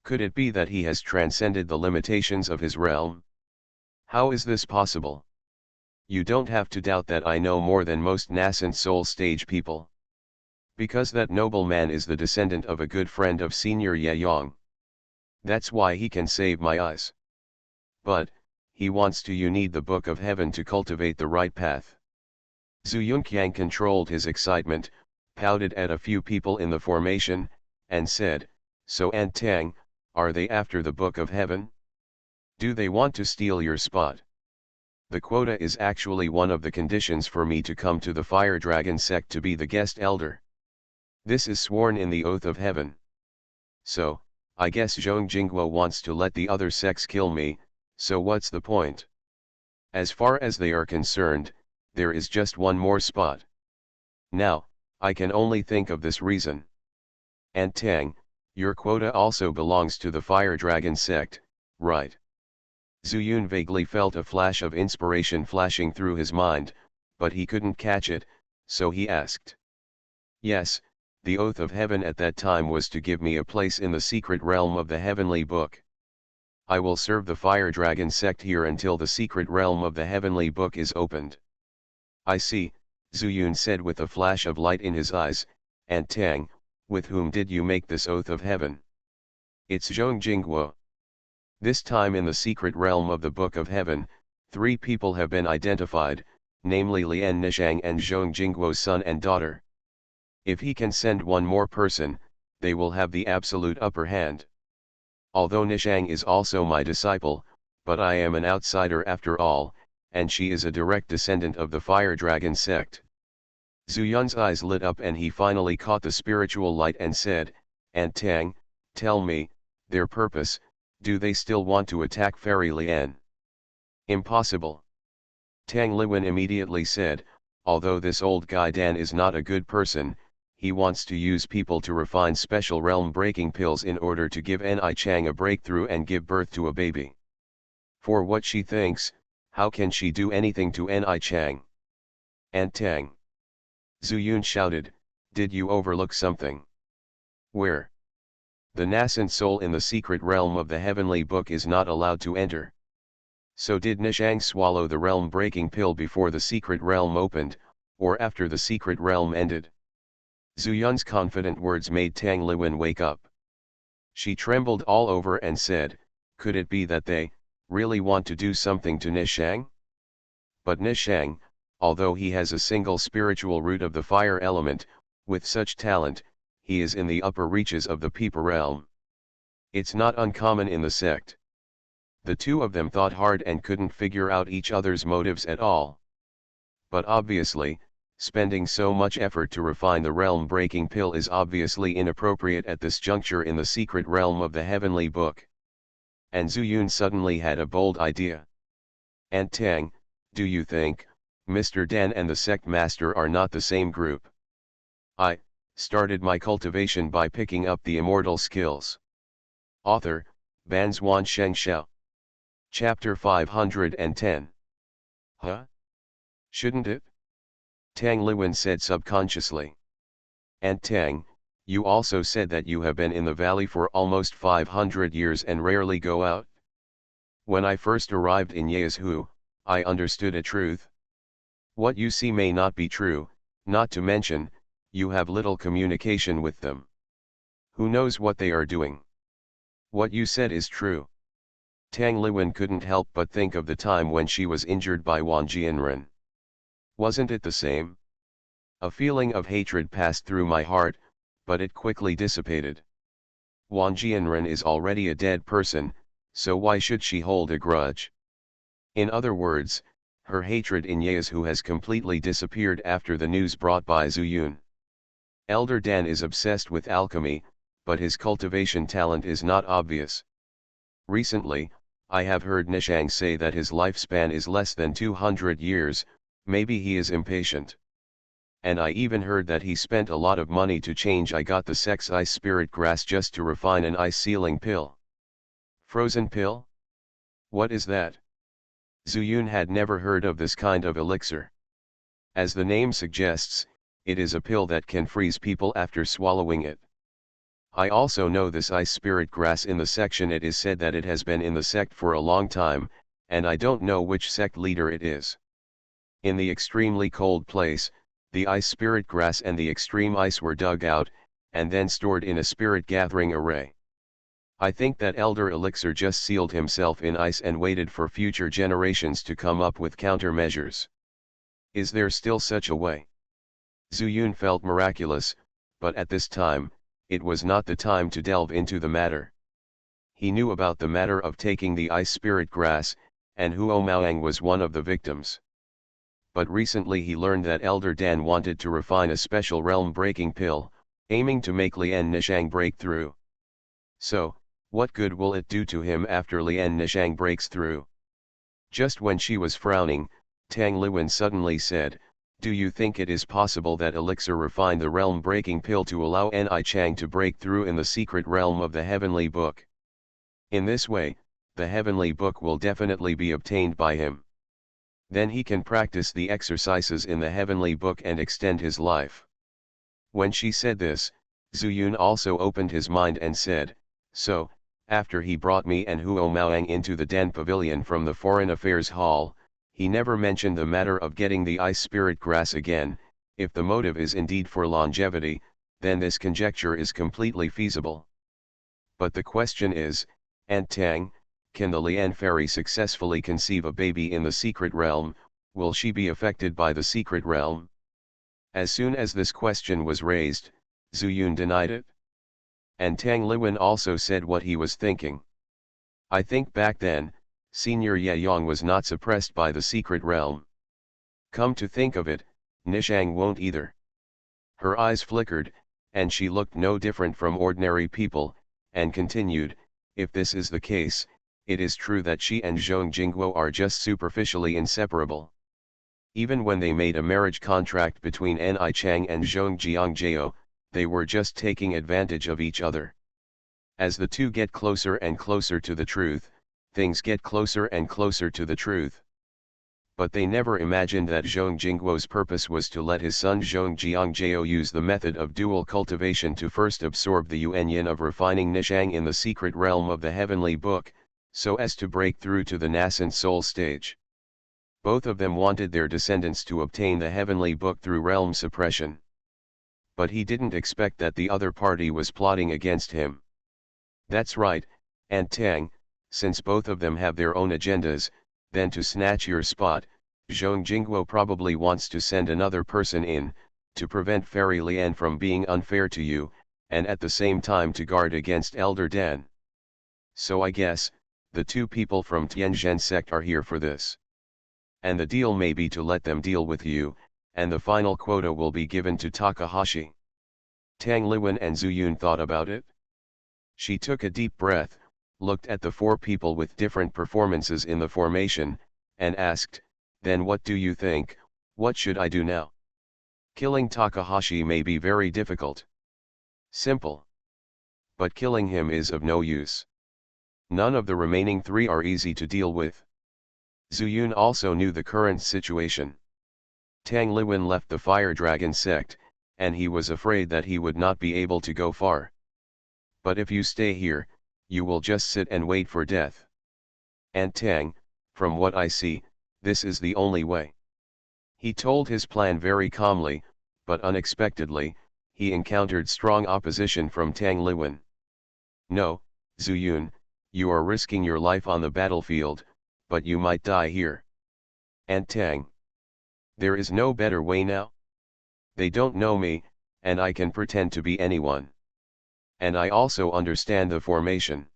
Could it be that he has transcended the limitations of his realm? How is this possible? You don't have to doubt that I know more than most nascent soul stage people. Because that noble man is the descendant of a good friend of Senior Yang. That's why he can save my eyes. But, he wants to. You need the Book of Heaven to cultivate the right path. Zhu Yunqiang controlled his excitement, pouted at a few people in the formation, and said, "So Antang, are they after the Book of Heaven? Do they want to steal your spot? The quota is actually one of the conditions for me to come to the Fire Dragon sect to be the guest elder. This is sworn in the Oath of Heaven. So, I guess Zhong Jingguo wants to let the other sects kill me, so what's the point? As far as they are concerned, there is just one more spot. Now, I can only think of this reason. Antang, your quota also belongs to the Fire Dragon sect, right?" Zuyun vaguely felt a flash of inspiration flashing through his mind, but he couldn't catch it, so he asked. "Yes, the Oath of Heaven at that time was to give me a place in the secret realm of the heavenly book. I will serve the Fire Dragon sect here until the secret realm of the heavenly book is opened." "I see," Zuyun said with a flash of light in his eyes. "Antang, with whom did you make this Oath of Heaven?" "It's Zhong Jingguo. This time in the secret realm of the Book of Heaven, 3 people have been identified, namely Lian Nishang and Zhong Jingguo's son and daughter. If he can send one more person, they will have the absolute upper hand. Although Nishang is also my disciple, but I am an outsider after all, and she is a direct descendant of the Fire Dragon sect." Zuyun's eyes lit up and he finally caught the spiritual light and said, "Antang, tell me, their purpose, do they still want to attack Fairy Lian?" "Impossible." Tang Liwen immediately said, "Although this old guy Dan is not a good person, he wants to use people to refine special realm-breaking pills in order to give Ni Chang a breakthrough and give birth to a baby. For what she thinks, how can she do anything to Ni Chang?" "Antang." Zuyun shouted, "Did you overlook something?" "Where?" "The nascent soul in the secret realm of the heavenly book is not allowed to enter. So did Nishang swallow the realm-breaking pill before the secret realm opened, or after the secret realm ended?" Zuyun's confident words made Tang Liwen wake up. She trembled all over and said, "Could it be that they really want to do something to Nishang? But Nishang, although he has a single spiritual root of the fire element, with such talent, he is in the upper reaches of the Peepa realm. It's not uncommon in the sect." The two of them thought hard and couldn't figure out each other's motives at all. But obviously, spending so much effort to refine the realm-breaking pill is obviously inappropriate at this juncture in the secret realm of the heavenly book. And Zuyun suddenly had a bold idea. "Antang, do you think, Mr. Dan and the sect master are not the same group? I started my cultivation by picking up the immortal skills." Author, Banzhuan Xianxia. Chapter 510. Huh? Shouldn't it? Tang Liwen said subconsciously. "Antang, you also said that you have been in the valley for almost 500 years and rarely go out. When I first arrived in Yazhu, I understood a truth. What you see may not be true, not to mention, you have little communication with them. Who knows what they are doing? What you said is true." Tang Liwen couldn't help but think of the time when she was injured by Wang Jianren. Wasn't it the same? A feeling of hatred passed through my heart, but it quickly dissipated. Wang Jianren is already a dead person, so why should she hold a grudge? In other words, her hatred in Yazhu has completely disappeared after the news brought by Zuyun. Elder Dan is obsessed with alchemy, but his cultivation talent is not obvious. Recently, I have heard Nishang say that his lifespan is less than 200 years, maybe he is impatient. And I even heard that he spent a lot of money to change. I got the sex ice spirit grass just to refine an ice sealing pill. Frozen pill? What is that? Zuyun had never heard of this kind of elixir. As the name suggests, it is a pill that can freeze people after swallowing it. I also know this ice spirit grass. In the section it is said that it has been in the sect for a long time, and I don't know which sect leader it is. In the extremely cold place, the ice spirit grass and the extreme ice were dug out, and then stored in a spirit gathering array. I think that elder elixir just sealed himself in ice and waited for future generations to come up with countermeasures. Is there still such a way? Zuyun felt miraculous, but at this time, it was not the time to delve into the matter. He knew about the matter of taking the ice spirit grass, and Huo Maoang was one of the victims. But recently he learned that Elder Dan wanted to refine a special realm-breaking pill, aiming to make Lian Nishang break through. So, what good will it do to him after Lian Nishang breaks through? Just when she was frowning, Tang Liwen suddenly said, "Do you think it is possible that elixir refined the realm-breaking pill to allow Ni Chang to break through in the secret realm of the heavenly book? In this way, the heavenly book will definitely be obtained by him. Then he can practice the exercises in the heavenly book and extend his life." When she said this, Zuyun also opened his mind and said, "So, after he brought me and Huo Maoang into the Den Pavilion from the Foreign Affairs Hall, he never mentioned the matter of getting the ice spirit grass again. If the motive is indeed for longevity, then this conjecture is completely feasible. But the question is, Aunt Tang, can the Lian fairy successfully conceive a baby in the secret realm? Will she be affected by the secret realm?" As soon as this question was raised, Zuyun denied it. And Tang Liwen also said what he was thinking. "I think back then, Senior Ye Yong was not suppressed by the secret realm. Come to think of it, Nishang won't either." Her eyes flickered, and she looked no different from ordinary people, and continued, "If this is the case, it is true that she and Zhong Jingguo are just superficially inseparable. Even when they made a marriage contract between Ni Chang and Zhong Jiangjao, they were just taking advantage of each other. As the two get closer and closer to the truth, things get closer and closer to the truth. But they never imagined that Zhong Jingguo's purpose was to let his son Zhong Jiangjao use the method of dual cultivation to first absorb the yuan-yin of refining Nishang in the secret realm of the heavenly book, so as to break through to the nascent soul stage. Both of them wanted their descendants to obtain the heavenly book through realm suppression. But he didn't expect that the other party was plotting against him. That's right, Aunt Tang, since both of them have their own agendas, then to snatch your spot, Zhong Jingguo probably wants to send another person in, to prevent Fairy Lian from being unfair to you, and at the same time to guard against Elder Dan. So I guess, the two people from Tianzhen sect are here for this. And the deal may be to let them deal with you, and the final quota will be given to Takahashi." Tang Liwen and Zuyun thought about it. She took a deep breath, looked at the four people with different performances in the formation, and asked, "Then what do you think? What should I do now? Killing Takahashi may be very difficult." "Simple. But killing him is of no use. None of the remaining three are easy to deal with." Zuyun also knew the current situation. Tang Liwen left the Fire Dragon sect, and he was afraid that he would not be able to go far. "But if you stay here, you will just sit and wait for death. Aunt Tang, from what I see, this is the only way." He told his plan very calmly, but unexpectedly, he encountered strong opposition from Tang Liwen. "No, Zuyun, you are risking your life on the battlefield, but you might die here. Aunt Tang, there is no better way now? They don't know me, and I can pretend to be anyone. And I also understand the formation.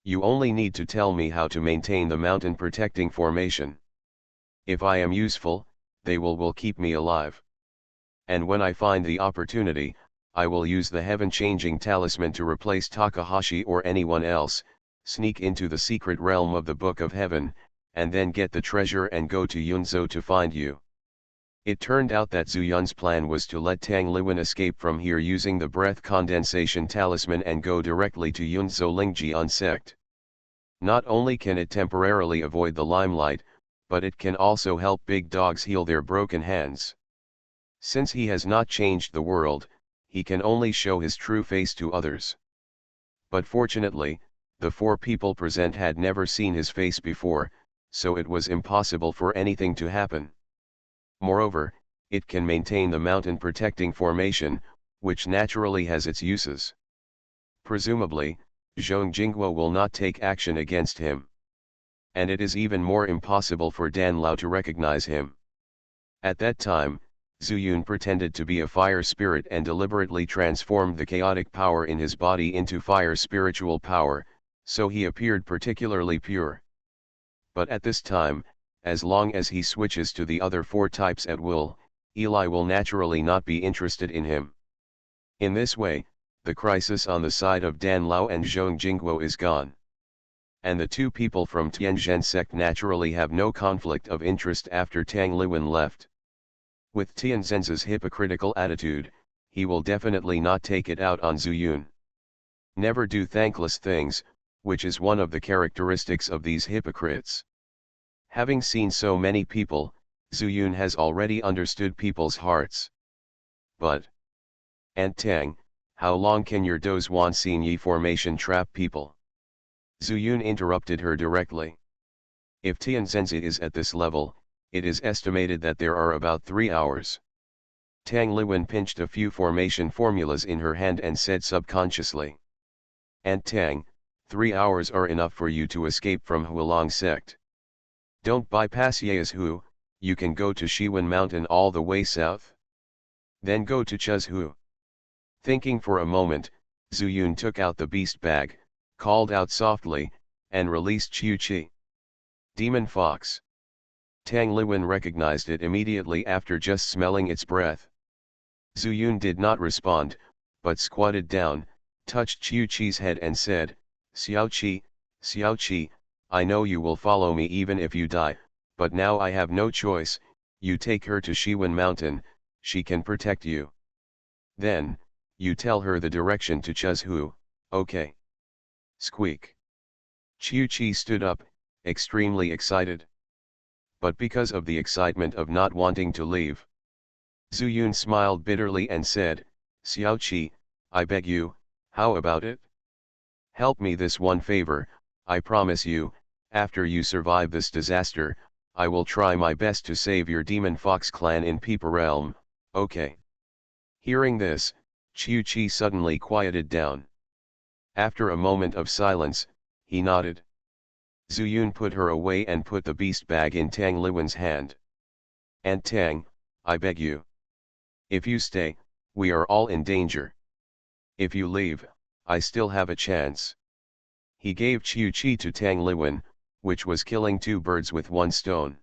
You only need to tell me how to maintain the mountain protecting formation. If I am useful, they will keep me alive. And when I find the opportunity, I will use the heaven-changing talisman to replace Takahashi or anyone else, sneak into the secret realm of the Book of Heaven, and then get the treasure and go to Yunzhou to find you. It turned out that Zhu Yun's plan was to let Tang Liwen escape from here using the breath condensation talisman and go directly to Yunzhou Lingjian sect. Not only can it temporarily avoid the limelight, but it can also help big dogs heal their broken hands. Since he has not changed the world, he can only show his true face to others. But fortunately, the 4 people present had never seen his face before, so it was impossible for anything to happen. Moreover, it can maintain the mountain protecting formation, which naturally has its uses. Presumably, Zhong Jingguo will not take action against him. And it is even more impossible for Dan Lao to recognize him. At that time, Zhu Yun pretended to be a fire spirit and deliberately transformed the chaotic power in his body into fire spiritual power, so he appeared particularly pure. But at this time, as long as he switches to the other 4 types at will, Eli will naturally not be interested in him. In this way, the crisis on the side of Dan Lao and Zhong Jingguo is gone. And the 2 people from Tianzhen sect naturally have no conflict of interest after Tang Liwen left. With Tianzhen's hypocritical attitude, he will definitely not take it out on Zhu Yun. Never do thankless things, which is one of the characteristics of these hypocrites. Having seen so many people, Zhu Yun has already understood people's hearts. But, Aunt Tang, how long can your Dozhuan Xinyi formation trap people? Zhu Yun interrupted her directly. If Tianzhenzi is at this level, it is estimated that there are about 3 hours. Tang Liwen pinched a few formation formulas in her hand and said subconsciously. Aunt Tang, 3 hours are enough for you to escape from Hualong sect. Don't bypass Yaezhu, you can go to Shiwen Mountain all the way south. Then go to Chuzhu. Thinking for a moment, Zhu Yun took out the beast bag, called out softly, and released Qiu Qi. Demon Fox. Tang Liwen recognized it immediately after just smelling its breath. Zhu Yun did not respond, but squatted down, touched Qiu Qi's head and said, Xiao Qi, I know you will follow me even if you die, but now I have no choice, you take her to Shiwen Mountain, she can protect you. Then, you tell her the direction to Chuzhu, okay? Squeak. Qiu Qi stood up, extremely excited. But because of the excitement of not wanting to leave, Zhu Yun smiled bitterly and said, Xiao Qi, I beg you, how about it? Help me this one favor, I promise you, after you survive this disaster, I will try my best to save your Demon Fox clan in Peepa Realm, okay? Hearing this, Qiu Qi suddenly quieted down. After a moment of silence, he nodded. Zhu Yun put her away and put the beast bag in Tang Liwen's hand. Aunt Tang, I beg you. If you stay, we are all in danger. If you leave, I still have a chance. He gave Qiu Qi to Tang Liwen, which was killing 2 birds with 1 stone.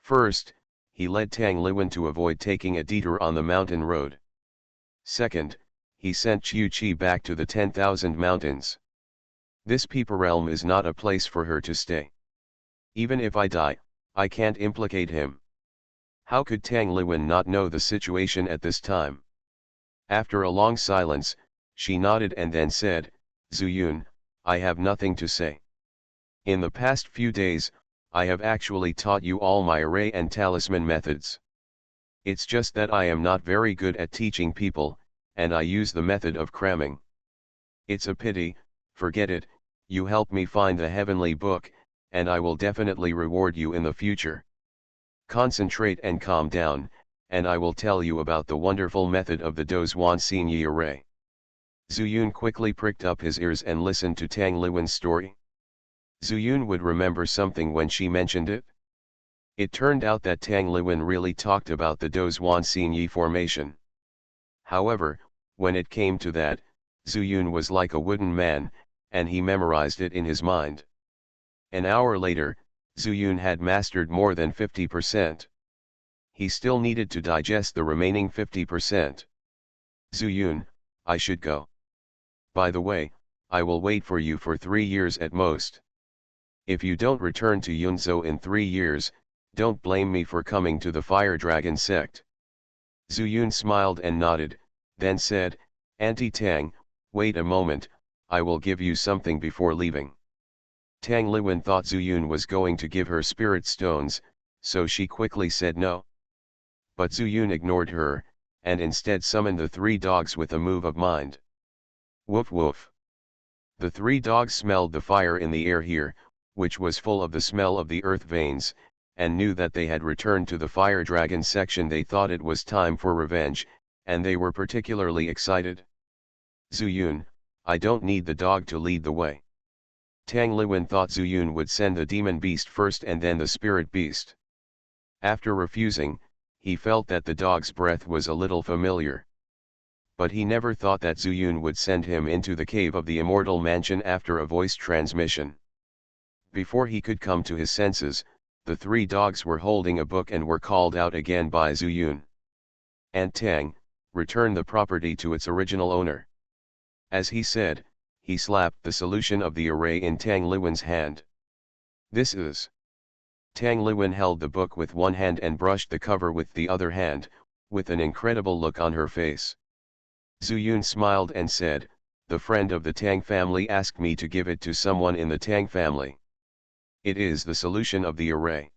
First, he led Tang Liwen to avoid taking a detour on the mountain road. Second, he sent Qiu Qi back to the 10,000 mountains. This Peepa realm is not a place for her to stay. Even if I die, I can't implicate him. How could Tang Liwen not know the situation at this time? After a long silence, she nodded and then said, Zhu Yun, I have nothing to say. In the past few days, I have actually taught you all my array and talisman methods. It's just that I am not very good at teaching people, and I use the method of cramming. It's a pity, forget it, you help me find the heavenly book, and I will definitely reward you in the future. Concentrate and calm down, and I will tell you about the wonderful method of the Dozhuan Xinyi array. Zhu Yun quickly pricked up his ears and listened to Tang Liwen's story. Zhu Yun would remember something when she mentioned it. It turned out that Tang Liwen really talked about the Dozhuan Xinyi formation. However, when it came to that, Zhu Yun was like a wooden man, and he memorized it in his mind. An hour later, Zhu Yun had mastered more than 50%. He still needed to digest the remaining 50%. Zhu Yun, I should go. By the way, I will wait for you for 3 years at most. If you don't return to Yunzhou in 3 years, don't blame me for coming to the Fire Dragon sect. Zhu Yun smiled and nodded, then said, Auntie Tang, wait a moment, I will give you something before leaving. Tang Liwen thought Zhu Yun was going to give her spirit stones, so she quickly said no. But Zhu Yun ignored her, and instead summoned the 3 dogs with a move of mind. Woof woof. The 3 dogs smelled the fire in the air here, which was full of the smell of the earth veins, and knew that they had returned to the Fire Dragon section. They thought it was time for revenge, and they were particularly excited. Zhu Yun, I don't need the dog to lead the way. Tang Liwen thought Zhu Yun would send the demon beast first and then the spirit beast. After refusing, he felt that the dog's breath was a little familiar. But he never thought that Zhu Yun would send him into the cave of the immortal mansion after a voice transmission. Before he could come to his senses, the 3 dogs were holding a book and were called out again by Zhu Yun. Aunt Tang, return the property to its original owner. As he said, he slapped the solution of the array in Tang Liwen's hand. This is. Tang Liwen held the book with one hand and brushed the cover with the other hand, with an incredible look on her face. Zhu Yun smiled and said, the friend of the Tang family asked me to give it to someone in the Tang family. It is the solution of the array.